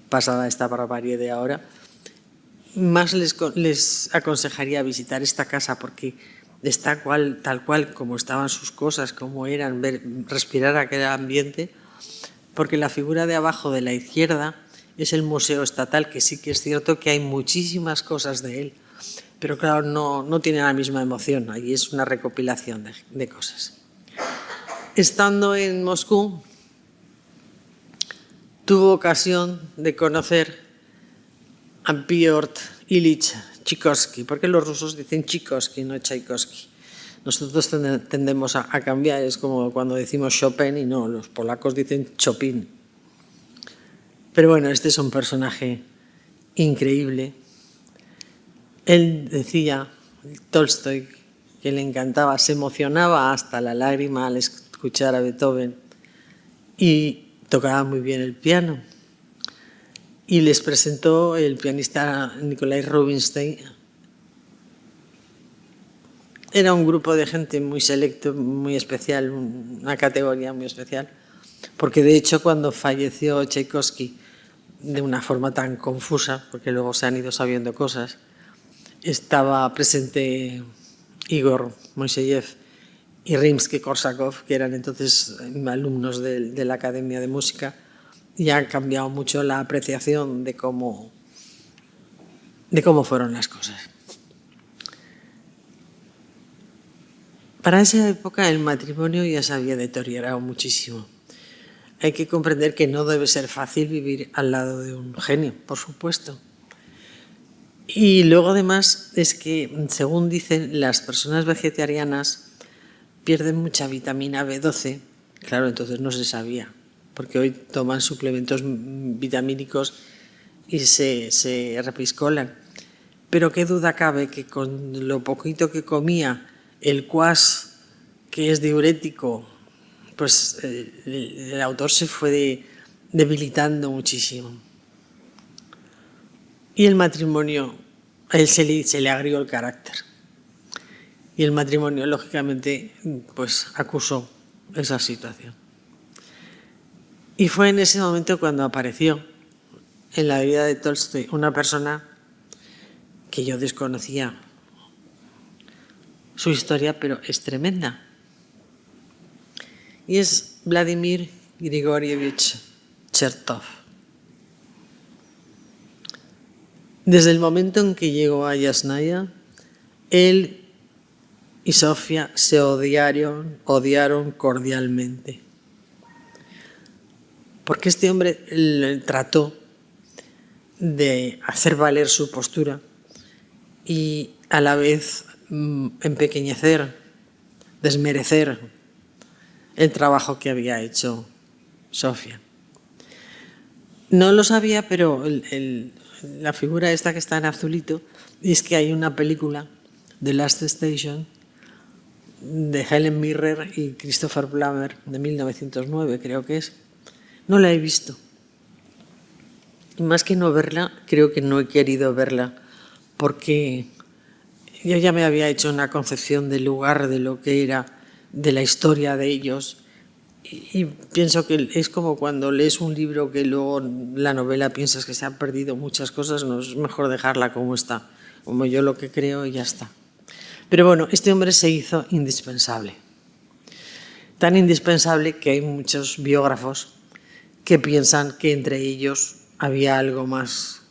pasada esta barbarie de ahora, más les aconsejaría visitar esta casa porque está tal cual como estaban sus cosas, como eran, respirar aquel ambiente, porque la figura de abajo de la izquierda es el Museo Estatal, que sí que es cierto que hay muchísimas cosas de él, pero claro, no tiene la misma emoción, ahí es una recopilación de cosas. Estando en Moscú, tuvo ocasión de conocer a Piotr Ilich Tchaikovsky, porque los rusos dicen Tchaikovsky, no Tchaikovsky. Nosotros tendemos a cambiar, es como cuando decimos Chopin y no, los polacos dicen Chopin. Pero bueno, este es un personaje increíble. Él decía, Tolstoy, que le encantaba, se emocionaba hasta la lágrima al escuchar a Beethoven y tocaba muy bien el piano. Y les presentó el pianista Nikolai Rubinstein. Era un grupo de gente muy selecto, muy especial, una categoría muy especial, porque de hecho cuando falleció Tchaikovsky de una forma tan confusa, porque luego se han ido sabiendo cosas, estaba presente Igor Moiseyev y Rimsky-Korsakov, que eran entonces alumnos de la Academia de Música, y ha cambiado mucho la apreciación de cómo fueron las cosas. Para esa época el matrimonio ya se había deteriorado muchísimo. Hay que comprender que no debe ser fácil vivir al lado de un genio, por supuesto. Y luego además es que, según dicen, las personas vegetarianas pierden mucha vitamina B12. Claro, entonces no se sabía, porque hoy toman suplementos vitamínicos y se repiscolan. Pero qué duda cabe que con lo poquito que comía, el cuas, que es diurético, pues el autor se fue debilitando muchísimo. Y el matrimonio, a él se le agrió el carácter. Y el matrimonio, lógicamente, pues acusó esa situación. Y fue en ese momento cuando apareció en la vida de Tolstoy una persona que yo desconocía su historia, pero es tremenda. Y es Vladimir Grigorievich Chertov. Desde el momento en que llegó a Yasnaya, él y Sofía se odiaron cordialmente. Porque este hombre trató de hacer valer su postura y a la vez empequeñecer, desmerecer el trabajo que había hecho Sofía. No lo sabía, pero la figura esta que está en azulito es que hay una película, The Last Station, de Helen Mirren y Christopher Plummer, de 1909, creo que es. No la he visto. Y más que no verla, creo que no he querido verla, porque yo ya me había hecho una concepción del lugar, de lo que era, de la historia de ellos, y pienso que es como cuando lees un libro que luego la novela piensas que se han perdido muchas cosas, no es mejor dejarla como está, como yo lo que creo y ya está. Pero bueno, este hombre se hizo indispensable. Tan indispensable que hay muchos biógrafos que piensan que entre ellos había algo más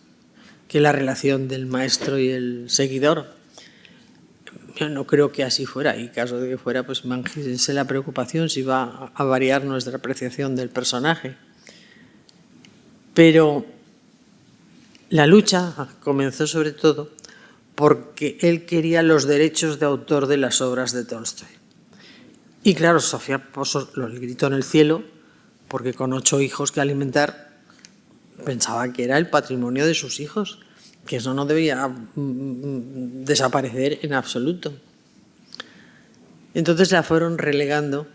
que la relación del maestro y el seguidor. Yo no creo que así fuera, y en caso de que fuera, pues imagínense la preocupación si va a variar nuestra apreciación del personaje. Pero la lucha comenzó sobre todo porque él quería los derechos de autor de las obras de Tolstoy. Y claro, Sofía puso el grito en el cielo porque con 8 hijos que alimentar pensaba que era el patrimonio de sus hijos, que eso no debía desaparecer en absoluto. Entonces la fueron relegando.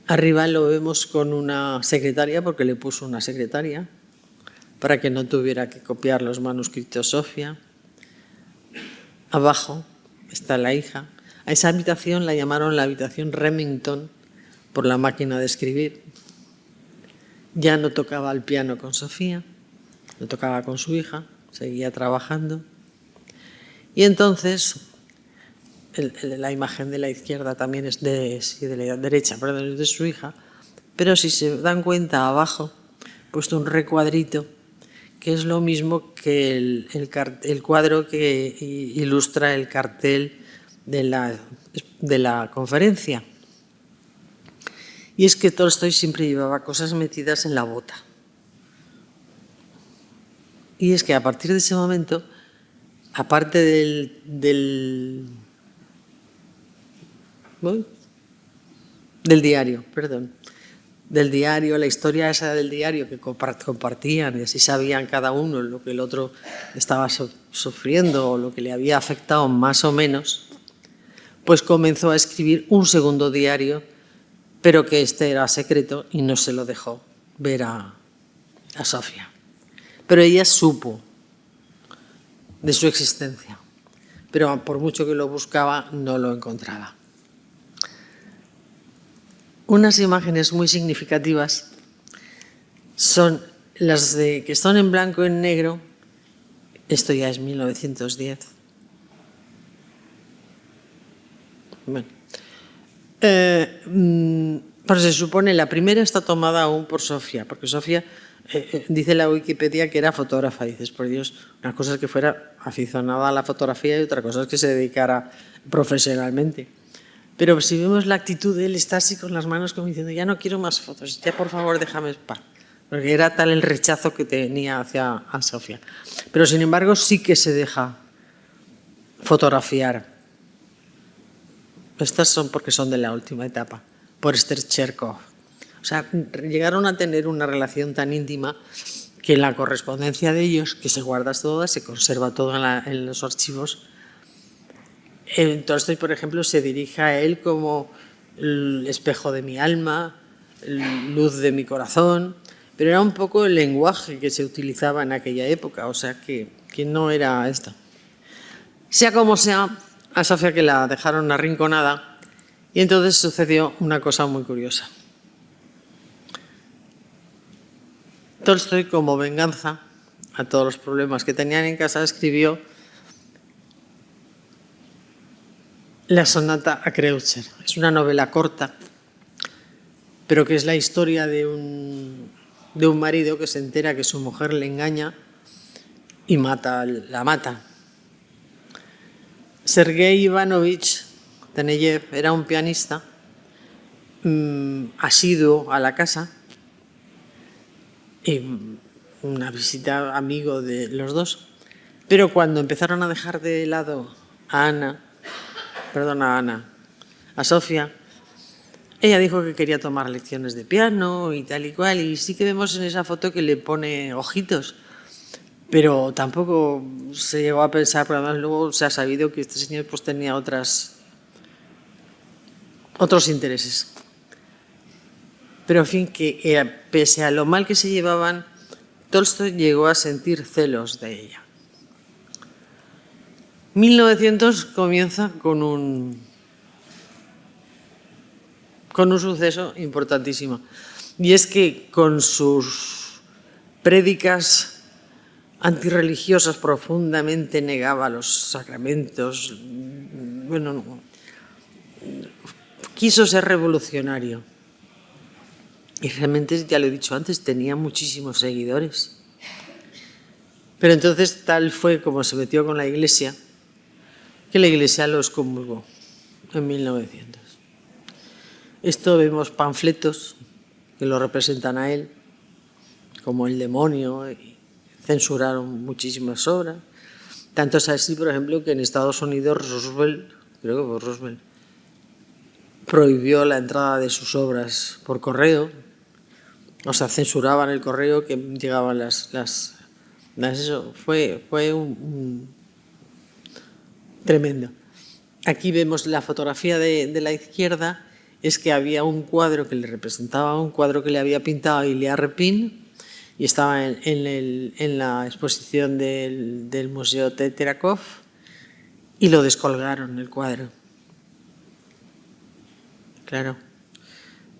Arriba lo vemos con una secretaria, porque le puso una secretaria, para que no tuviera que copiar los manuscritos Sofía. Abajo está la hija. A esa habitación la llamaron la habitación Remington por la máquina de escribir. Ya no tocaba el piano con Sofía, lo tocaba con su hija, seguía trabajando. Y entonces, la imagen de la izquierda también es de la derecha, perdón, es de su hija, pero si se dan cuenta abajo, he puesto un recuadrito, que es lo mismo que el cuadro que ilustra el cartel de la conferencia. Y es que Tolstoy siempre llevaba cosas metidas en la bota. Y es que a partir de ese momento, aparte del diario, del diario, la historia esa del diario que compartían y así sabían cada uno lo que el otro estaba sufriendo o lo que le había afectado más o menos, pues comenzó a escribir un segundo diario, pero que este era secreto y no se lo dejó ver a Sofía. Pero ella supo de su existencia, pero por mucho que lo buscaba, no lo encontraba. Unas imágenes muy significativas son las que son en blanco y en negro. Esto ya es 1910. Bueno. Pero se supone, la primera está tomada aún por Sofía, porque Sofía dice la Wikipedia que era fotógrafa. Dices, por Dios, una cosa es que fuera aficionada a la fotografía y otra cosa es que se dedicara profesionalmente. Pero si vemos la actitud de él, está así con las manos como diciendo, ya no quiero más fotos, ya por favor déjame en paz. Porque era tal el rechazo que tenía hacia a Sofía. Pero sin embargo sí que se deja fotografiar. Estas son porque son de la última etapa, por Esther Cherkov. O sea, llegaron a tener una relación tan íntima que la correspondencia de ellos, que se guarda toda, se conserva todo en los archivos. Tolstói, por ejemplo, se dirige a él como el espejo de mi alma, luz de mi corazón, pero era un poco el lenguaje que se utilizaba en aquella época, o sea que no era esto. Sea como sea, a Sofía que la dejaron arrinconada y entonces sucedió una cosa muy curiosa. Tolstói, como venganza a todos los problemas que tenían en casa, escribió la sonata a Kreutzer. Es una novela corta, pero que es la historia de un marido que se entera que su mujer le engaña y la mata. Sergei Ivanovich Taneyev era un pianista asiduo a la casa y una visita amigo de los dos. Pero cuando empezaron a dejar de lado a Sofía, ella dijo que quería tomar lecciones de piano y tal y cual, y sí que vemos en esa foto que le pone ojitos, pero tampoco se llegó a pensar, pero además luego se ha sabido que este señor pues tenía otros intereses. Pero en fin, que pese a lo mal que se llevaban, Tolstói llegó a sentir celos de ella. 1900 comienza con un suceso importantísimo, y es que con sus prédicas antirreligiosas profundamente negaba los sacramentos. Bueno, quiso ser revolucionario. Y realmente, ya lo he dicho antes, tenía muchísimos seguidores. Pero entonces tal fue como se metió con la Iglesia, que la Iglesia lo excomulgó en 1900. Esto vemos panfletos que lo representan a él como el demonio y censuraron muchísimas obras. Tanto es así, por ejemplo, que en Estados Unidos Roosevelt prohibió la entrada de sus obras por correo. O sea, censuraban el correo que llegaban eso fue tremendo. Aquí vemos la fotografía de la izquierda, es que había un cuadro que le representaba, un cuadro que le había pintado Ilya Repin, y estaba en la exposición del Museo Teterakov, y lo descolgaron el cuadro. Claro,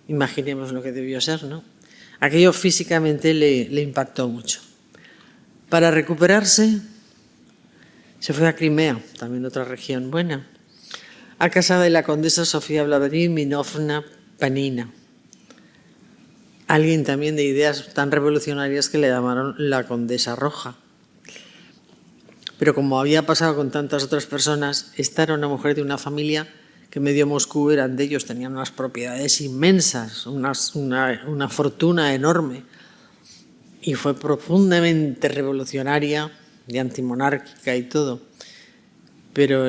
imaginemos lo que debió ser, ¿no? Aquello físicamente le impactó mucho. Para recuperarse, se fue a Crimea, también otra región buena, a casa de la condesa Sofía Vladimirovna Panina, alguien también de ideas tan revolucionarias que le llamaron la Condesa Roja. Pero como había pasado con tantas otras personas, esta era una mujer de una familia que medio Moscú eran de ellos, tenían unas propiedades inmensas, una fortuna enorme, y fue profundamente revolucionaria y antimonárquica y todo. Pero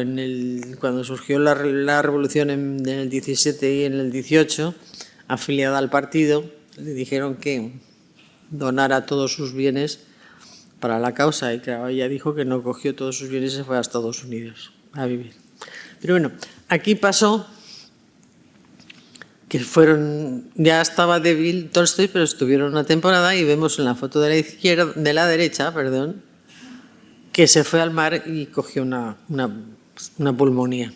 cuando surgió la revolución en el 17 y en el 18, afiliada al partido, le dijeron que donara todos sus bienes para la causa y claro, ella dijo que no cogió todos sus bienes y se fue a Estados Unidos a vivir. Pero bueno, aquí pasó que ya estaba débil Tolstoy, pero estuvieron una temporada y vemos en la foto de la derecha, que se fue al mar y cogió una pulmonía.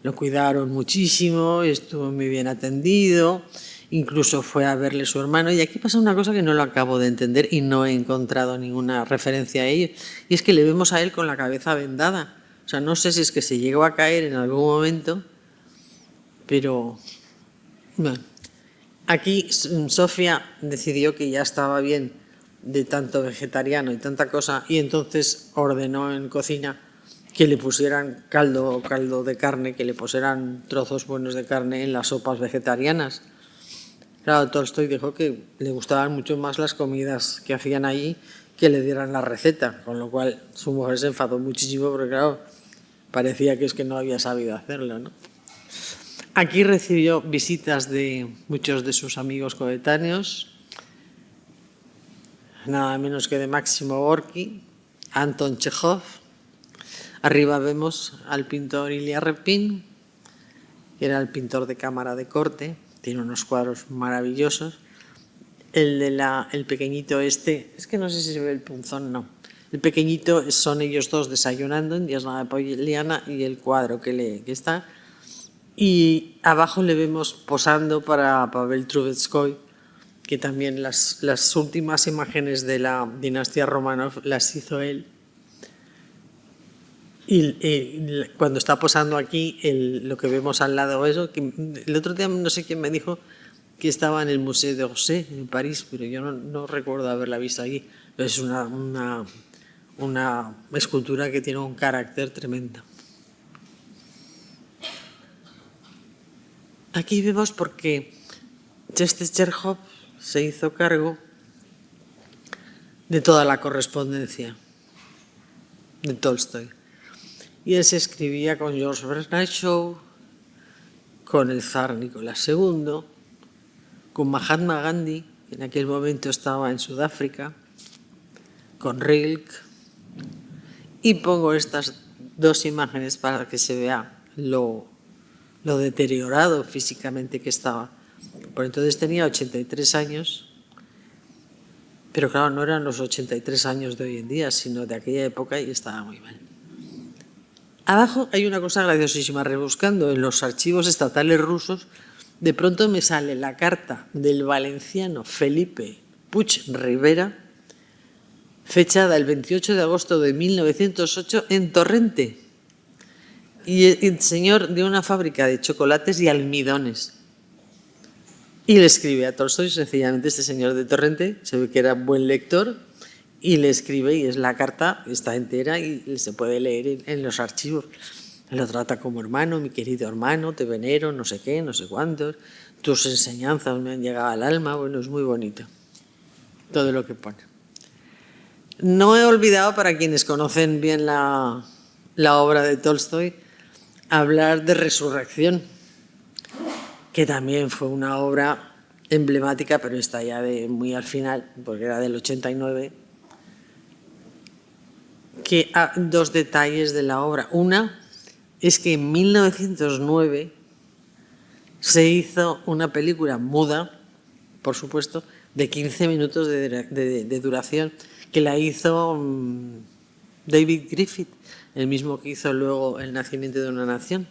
Lo cuidaron muchísimo, estuvo muy bien atendido, incluso fue a verle su hermano. Y aquí pasa una cosa que no lo acabo de entender y no he encontrado ninguna referencia a ello, y es que le vemos a él con la cabeza vendada. O sea, no sé si es que se llegó a caer en algún momento, pero bueno. Aquí Sofía decidió que ya estaba bien de tanto vegetariano y tanta cosa, y entonces ordenó en cocina que le pusieran caldo de carne, que le pusieran trozos buenos de carne en las sopas vegetarianas. Claro, Tolstoy dijo que le gustaban mucho más las comidas que hacían allí que le dieran la receta, con lo cual su mujer se enfadó muchísimo porque, claro, parecía que es que no había sabido hacerlo, ¿no? Aquí recibió visitas de muchos de sus amigos coetáneos, nada menos que de Máximo Gorki, Anton Chejov. Arriba vemos al pintor Ilya Repin, que era el pintor de cámara de corte, tiene unos cuadros maravillosos. El pequeñito es que no sé si se ve el punzón, no. El pequeñito son ellos dos desayunando en Diosna de Poliana y el cuadro que está. Y abajo le vemos posando para Pavel Trubetskoy, que también las últimas imágenes de la dinastía Romanov las hizo él. Y cuando está posando aquí, lo que vemos al lado, eso, que el otro día no sé quién me dijo que estaba en el Museo d'Orsay en París, pero yo no recuerdo haberla visto allí. Pero es una escultura que tiene un carácter tremendo. Aquí vemos porque Chejov se hizo cargo de toda la correspondencia de Tolstoy. Y él se escribía con George Bernard Shaw, con el zar Nicolás II, con Mahatma Gandhi, que en aquel momento estaba en Sudáfrica, con Rilke. Y pongo estas dos imágenes para que se vea lo deteriorado físicamente que estaba. Por entonces tenía 83 años, pero claro, no eran los 83 años de hoy en día, sino de aquella época, y estaba muy mal. Abajo hay una cosa graciosísima, rebuscando en los archivos estatales rusos, de pronto me sale la carta del valenciano Felipe Puig Rivera, fechada el 28 de agosto de 1908 en Torrente. Y el señor de una fábrica de chocolates y almidones. Y le escribe a Tolstoy, sencillamente este señor de Torrente, se ve que era buen lector, y le escribe, y es la carta, está entera y se puede leer en los archivos. Lo trata como hermano, mi querido hermano, te venero, no sé qué, no sé cuántos, tus enseñanzas me han llegado al alma, bueno, es muy bonito todo lo que pone. No he olvidado, para quienes conocen bien la obra de Tolstoy, hablar de Resurrección, que también fue una obra emblemática, pero está ya de muy al final, porque era del 89, que dos detalles de la obra. Una es que en 1909 se hizo una película muda, por supuesto, de 15 minutos de duración, que la hizo David Griffith, el mismo que hizo luego El nacimiento de una nación.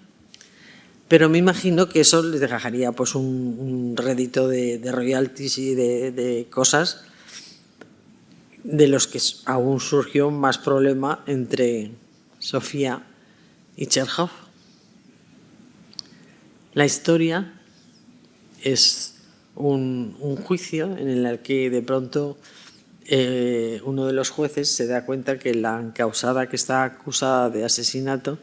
Pero me imagino que eso les dejaría pues un rédito de royalties y de cosas de los que aún surgió más problema entre Sofía y Chejov. La historia es un juicio en el que de pronto uno de los jueces se da cuenta que la encausada que está acusada de asesinato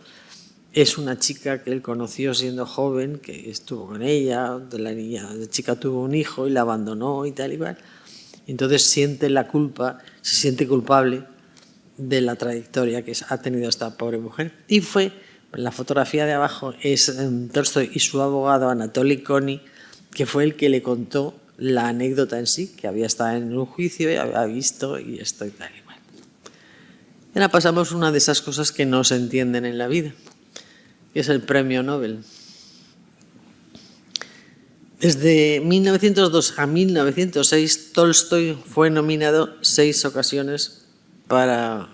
es una chica que él conoció siendo joven, que estuvo con ella, la chica tuvo un hijo y la abandonó y tal y cual. Entonces siente la culpa, se siente culpable de la trayectoria que ha tenido esta pobre mujer. Y fue, la fotografía de abajo es Tolstoy y su abogado Anatoly Koni, que fue el que le contó la anécdota en sí, que había estado en un juicio y había visto y esto y tal y cual. Y ahora pasamos a una de esas cosas que no se entienden en la vida, que es el premio Nobel. Desde 1902 a 1906, Tolstoy fue nominado 6 ocasiones para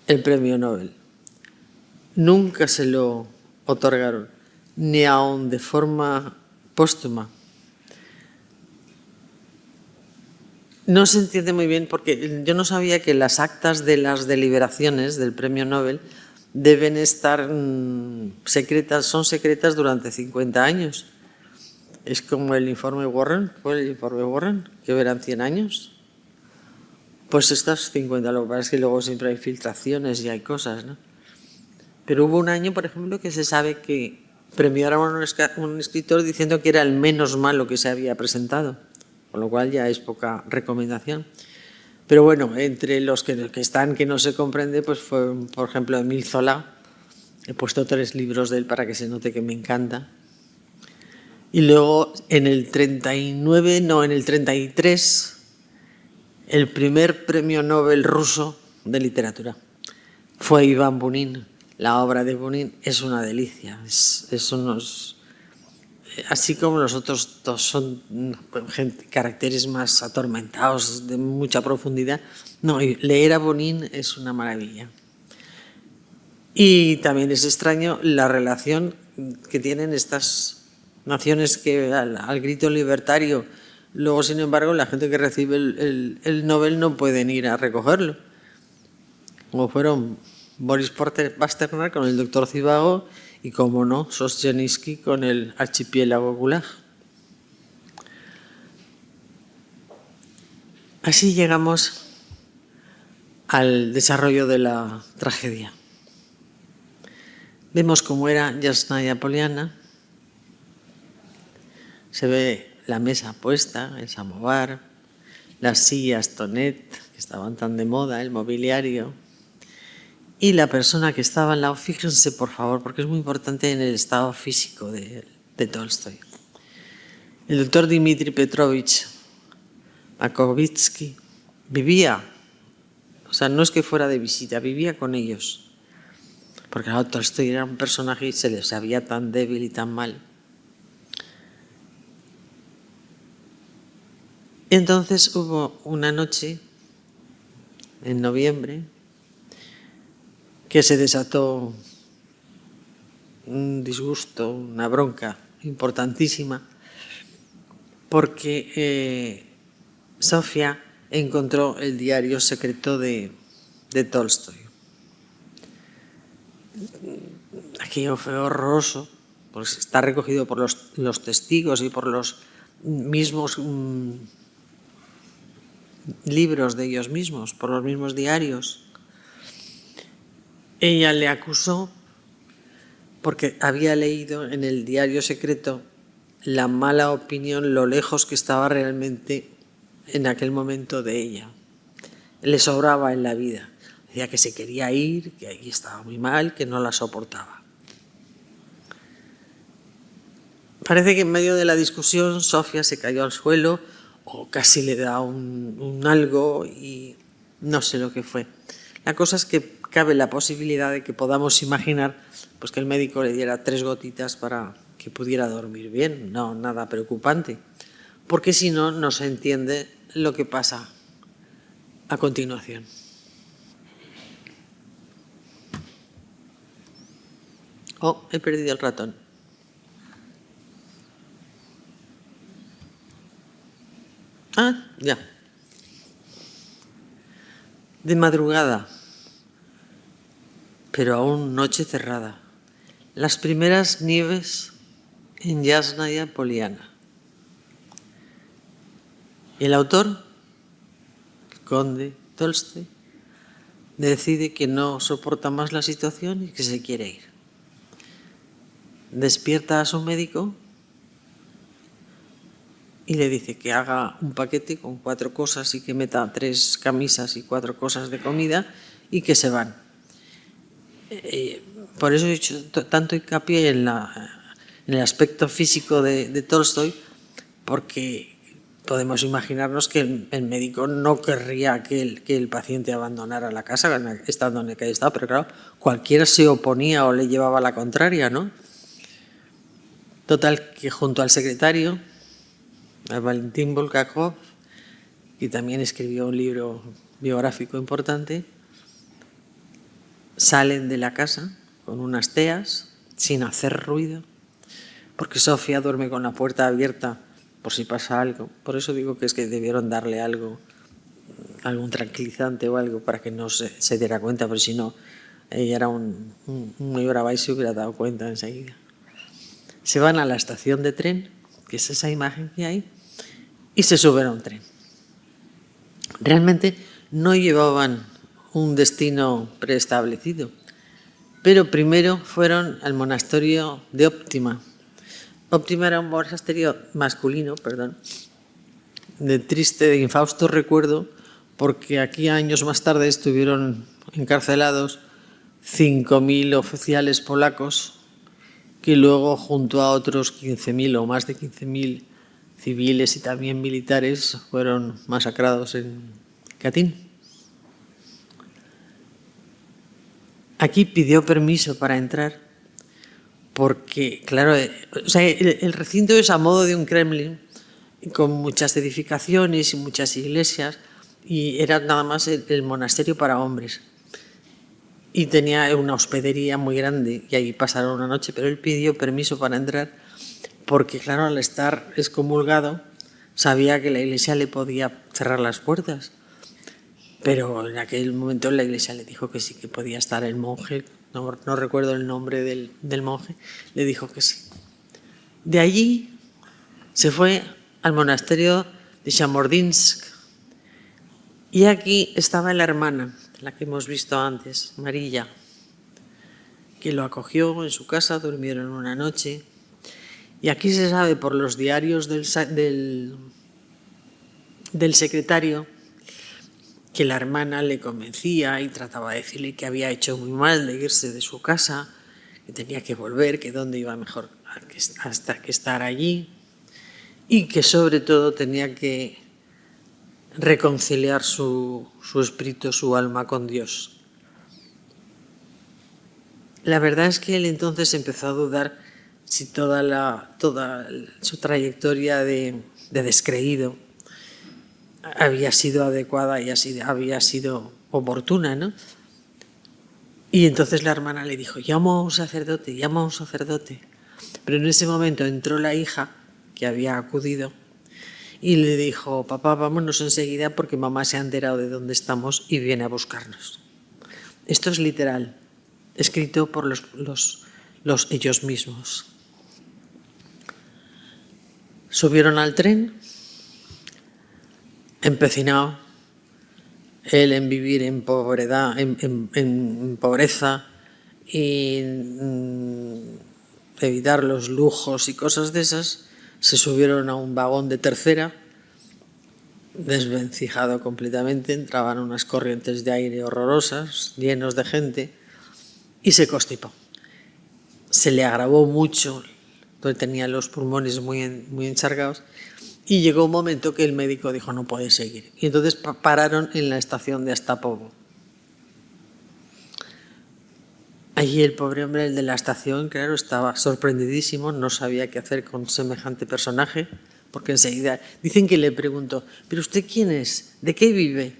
el premio Nobel. Nunca se lo otorgaron, ni aun de forma póstuma. No se entiende muy bien porque yo no sabía que las actas de las deliberaciones del premio Nobel deben estar secretas, son secretas durante 50 años. Es como el informe Warren, ¿fue el informe Warren? Que verán 100 años. Pues estas 50, lo que pasa es que luego siempre hay filtraciones y hay cosas, ¿no? Pero hubo un año, por ejemplo, que se sabe que premiaron a un escritor diciendo que era el menos malo que se había presentado, con lo cual ya es poca recomendación. Pero bueno, entre los que están que no se comprende, pues fue, por ejemplo, Émile Zola. He puesto 3 libros de él para que se note que me encanta. Y luego en el 33, el primer premio Nobel ruso de literatura fue Iván Bunin. La obra de Bunin es una delicia. Es unos, así como los otros dos son caracteres más atormentados, de mucha profundidad. No, leer a Bunin es una maravilla. Y también es extraño la relación que tienen estas naciones que al grito libertario, luego sin embargo la gente que recibe el Nobel no pueden ir a recogerlo, como fueron Boris Pasternak con el doctor Zivago y, como no, Solzhenitsyn con el archipiélago Gulag. Así llegamos al desarrollo de la tragedia. Vemos cómo era Yasnaya Poliana. Se ve la mesa puesta, el samovar, las sillas Tonet, que estaban tan de moda, el mobiliario. Y la persona que estaba al lado, fíjense por favor, porque es muy importante en el estado físico de Tolstoy. El doctor Dmitri Petrovich Makovitsky vivía, o sea, no es que fuera de visita, vivía con ellos. Porque claro, Tolstoy era un personaje y se le sabía tan débil y tan mal. Entonces hubo una noche, en noviembre, que se desató un disgusto, una bronca importantísima, porque Sofía encontró el diario secreto de Tolstoy. Aquello fue horroroso, pues está recogido por los testigos y por los mismos libros de ellos mismos, por los mismos diarios. Ella le acusó porque había leído en el diario secreto la mala opinión, lo lejos que estaba realmente en aquel momento de ella. Le sobraba en la vida. Decía que se quería ir, que ahí estaba muy mal, que no la soportaba. Parece que en medio de la discusión Sofía se cayó al suelo o casi le da un algo y no sé lo que fue. La cosa es que cabe la posibilidad de que podamos imaginar pues, que el médico le diera 3 gotitas para que pudiera dormir bien. No, nada preocupante, porque si no, no se entiende lo que pasa a continuación. Oh, he perdido el ratón. Ah, ya. De madrugada, pero aún noche cerrada, las primeras nieves en Yasnaya Poliana. Y el autor, el conde Tolstoy, decide que no soporta más la situación y que se quiere ir. Despierta a su médico y le dice que haga un paquete con 4 cosas y que meta 3 camisas y 4 cosas de comida y que se van. Por eso he hecho tanto hincapié en el aspecto físico de Tolstoy, porque podemos imaginarnos que el médico no querría que el paciente abandonara la casa estando en el que haya estado, pero claro, cualquiera se oponía o le llevaba la contraria, ¿no? Total, que junto al secretario, a Valentín Bulgakov, que también escribió un libro biográfico importante, salen de la casa con unas teas, sin hacer ruido, porque Sofía duerme con la puerta abierta por si pasa algo. Por eso digo que es que debieron darle algo, algún tranquilizante o algo para que no se diera cuenta, porque si no, ella era muy brava y se hubiera dado cuenta enseguida. Se van a la estación de tren, que es esa imagen que hay, y se suben a un tren. Realmente no llevaban un destino preestablecido, pero primero fueron al monasterio de Óptima. Óptima era un monasterio masculino, de triste, de infausto recuerdo, porque aquí años más tarde estuvieron encarcelados 5.000 oficiales polacos que luego, junto a otros 15.000 o más de 15.000 civiles y también militares, fueron masacrados en Katyn. Aquí pidió permiso para entrar porque, claro, el recinto es a modo de un Kremlin, con muchas edificaciones y muchas iglesias, y era nada más el monasterio para hombres. Y tenía una hospedería muy grande y ahí pasaron una noche, pero él pidió permiso para entrar porque, claro, al estar excomulgado, sabía que la iglesia le podía cerrar las puertas. Pero en aquel momento la iglesia le dijo que sí, que podía estar el monje, no recuerdo el nombre del monje, le dijo que sí. De allí se fue al monasterio de Chamordinsk y aquí estaba la hermana, la que hemos visto antes, Marilla, que lo acogió en su casa, durmieron una noche. Y aquí se sabe por los diarios del secretario que la hermana le convencía y trataba de decirle que había hecho muy mal de irse de su casa, que tenía que volver, que dónde iba mejor hasta que estar allí y que sobre todo tenía que reconciliar su espíritu, su alma con Dios. La verdad es que él entonces empezó a dudar si toda su trayectoria de descreído había sido adecuada y había sido oportuna, ¿no? Y entonces la hermana le dijo, llama a un sacerdote. Pero en ese momento entró la hija que había acudido y le dijo, papá, vámonos enseguida porque mamá se ha enterado de dónde estamos y viene a buscarnos. Esto es literal, escrito por ellos mismos. Subieron al tren, empecinado él en vivir en pobreza y evitar los lujos y cosas de esas, se subieron a un vagón de tercera, desvencijado completamente, entraban unas corrientes de aire horrorosas, llenos de gente, y se constipó. Se le agravó mucho, tenía los pulmones muy encharcados, y llegó un momento que el médico dijo, no puede seguir. Y entonces pararon en la estación de Astapovo. Allí el pobre hombre, el de la estación, claro, estaba sorprendidísimo, no sabía qué hacer con semejante personaje, porque enseguida dicen que le preguntó, ¿pero usted quién es? ¿De qué vive?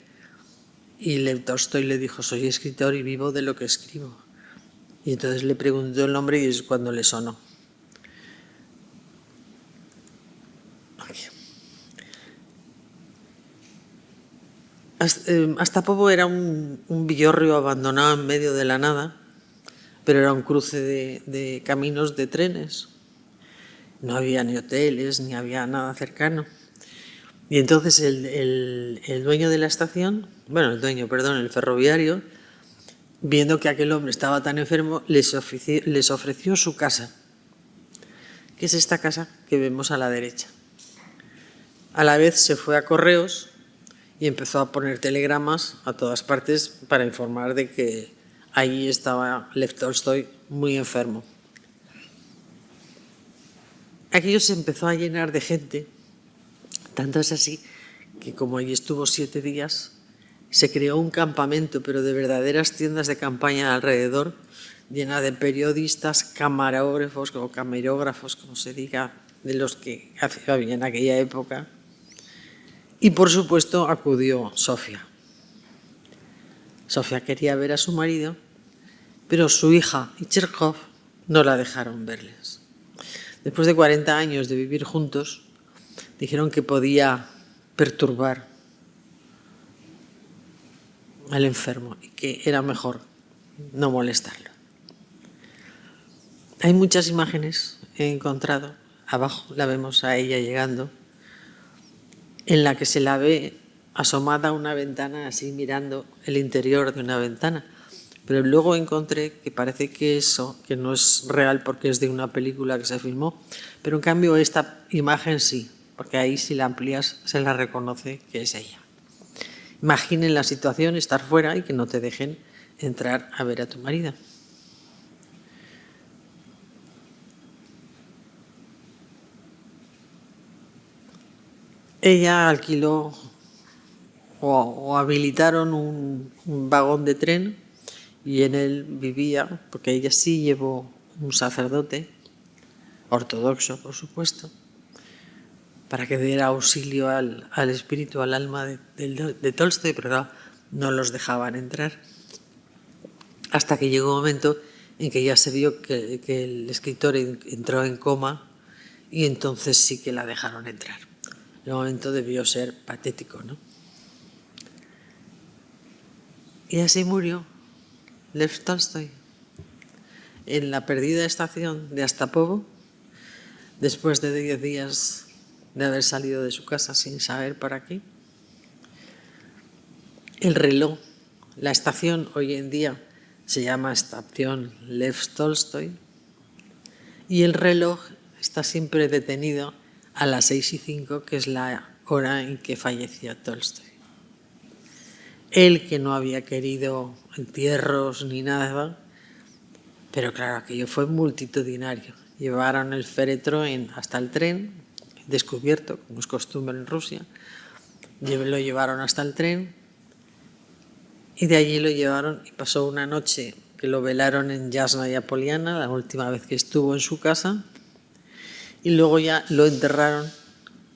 Y Lev Tolstoy le dijo, soy escritor y vivo de lo que escribo. Y entonces le preguntó el nombre y es cuando le sonó. Astapovo era un villorrio abandonado en medio de la nada, pero era un cruce de caminos de trenes. No había ni hoteles, ni había nada cercano. Y entonces el dueño de la estación, el ferroviario, viendo que aquel hombre estaba tan enfermo, les ofreció su casa, que es esta casa que vemos a la derecha. A la vez se fue a correos y empezó a poner telegramas a todas partes para informar de que allí estaba Lev Tolstoy muy enfermo. Aquello se empezó a llenar de gente Tanto es así que como allí estuvo 7 días, se creó un campamento, pero de verdaderas tiendas de campaña alrededor, llena de periodistas, camarógrafos o camerógrafos, como se diga, de los que había en aquella época. Y por supuesto acudió Sofía. Sofía quería ver a su marido, pero su hija y Cherkov no la dejaron verles. Después de 40 años de vivir juntos, dijeron que podía perturbar al enfermo y que era mejor no molestarlo. Hay muchas imágenes, he encontrado, abajo la vemos a ella llegando, en la que se la ve asomada a una ventana, así mirando el interior de una ventana. Pero luego encontré que parece que eso, que no es real porque es de una película que se filmó, pero en cambio esta imagen sí, porque ahí si la amplías se la reconoce que es ella. Imaginen la situación, estar fuera y que no te dejen entrar a ver a tu marido. Ella alquiló o habilitaron un vagón de tren y en él vivía, porque ella sí llevó un sacerdote, ortodoxo por supuesto, para que diera auxilio al espíritu, al alma de Tolstoy, pero claro, no los dejaban entrar. Hasta que llegó un momento en que ya se vio que el escritor entró en coma y entonces sí que la dejaron entrar. El momento debió ser patético, ¿no? Y así murió Lev Tolstoy en la perdida estación de Astapovo, después de 10 días de haber salido de su casa sin saber para qué. El reloj, la estación hoy en día se llama Estación Lev Tolstoy y el reloj está siempre detenido a las 6:05, que es la hora en que fallecía Tolstoy. Él, que no había querido entierros ni nada, pero claro, aquello fue multitudinario. Llevaron el féretro hasta el tren, descubierto, como es costumbre en Rusia, lo llevaron hasta el tren y de allí lo llevaron y pasó una noche que lo velaron en Yasnaya Poliana, la última vez que estuvo en su casa, y luego ya lo enterraron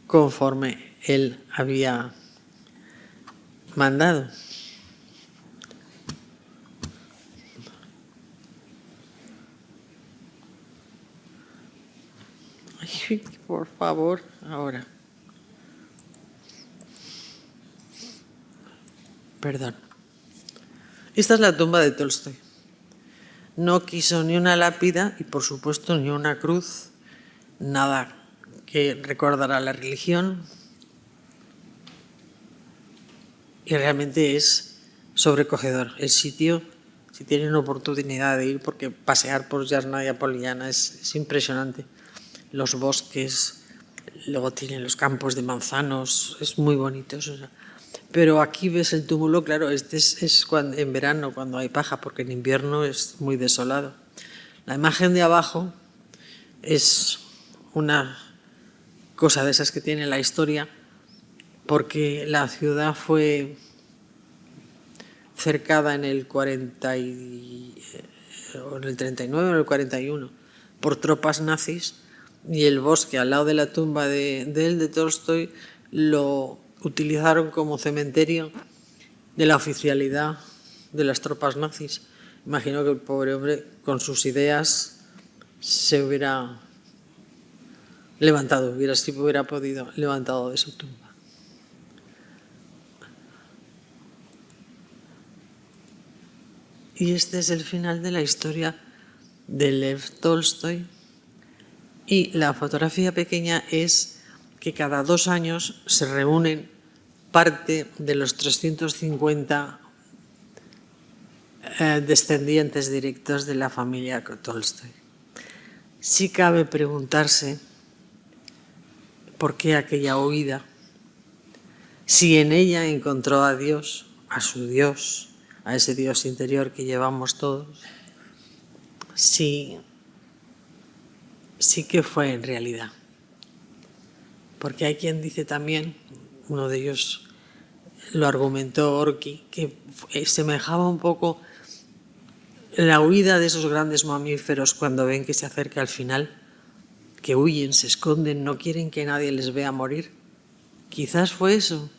conforme él había mandado. Ay, por favor, ahora. Perdón. Esta es la tumba de Tolstoy. No quiso ni una lápida y, por supuesto, ni una cruz, nada que recordara la religión. Y realmente es sobrecogedor. El sitio, si tienen oportunidad de ir, porque pasear por Yasnaya Poliana es impresionante. Los bosques, luego tienen los campos de manzanos, es muy bonito. Pero aquí ves el túmulo, claro, este es en verano cuando hay paja, porque en invierno es muy desolado. La imagen de abajo es una cosa de esas que tiene la historia, porque la ciudad fue cercada en el 39 o en el 41 por tropas nazis, y el bosque al lado de la tumba de Tolstoy lo utilizaron como cementerio de la oficialidad de las tropas nazis. Imagino que el pobre hombre con sus ideas se hubiera levantado, hubiera podido levantado de su tumba. Y este es el final de la historia de Lev Tolstoy. Y la fotografía pequeña es que cada 2 años se reúnen parte de los 350 descendientes directos de la familia Tolstoy. Sí cabe preguntarse por qué aquella huida, si en ella encontró a Dios, a su Dios, a ese Dios interior que llevamos todos, sí que fue en realidad. Porque hay quien dice también, uno de ellos lo argumentó Orki, que semejaba un poco la huida de esos grandes mamíferos cuando ven que se acerca el final, que huyen, se esconden, no quieren que nadie les vea morir. Quizás fue eso.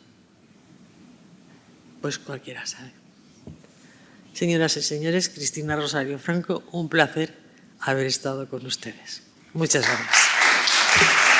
Pues cualquiera sabe. Señoras y señores, Cristina Rosario Franco, un placer haber estado con ustedes. Muchas gracias.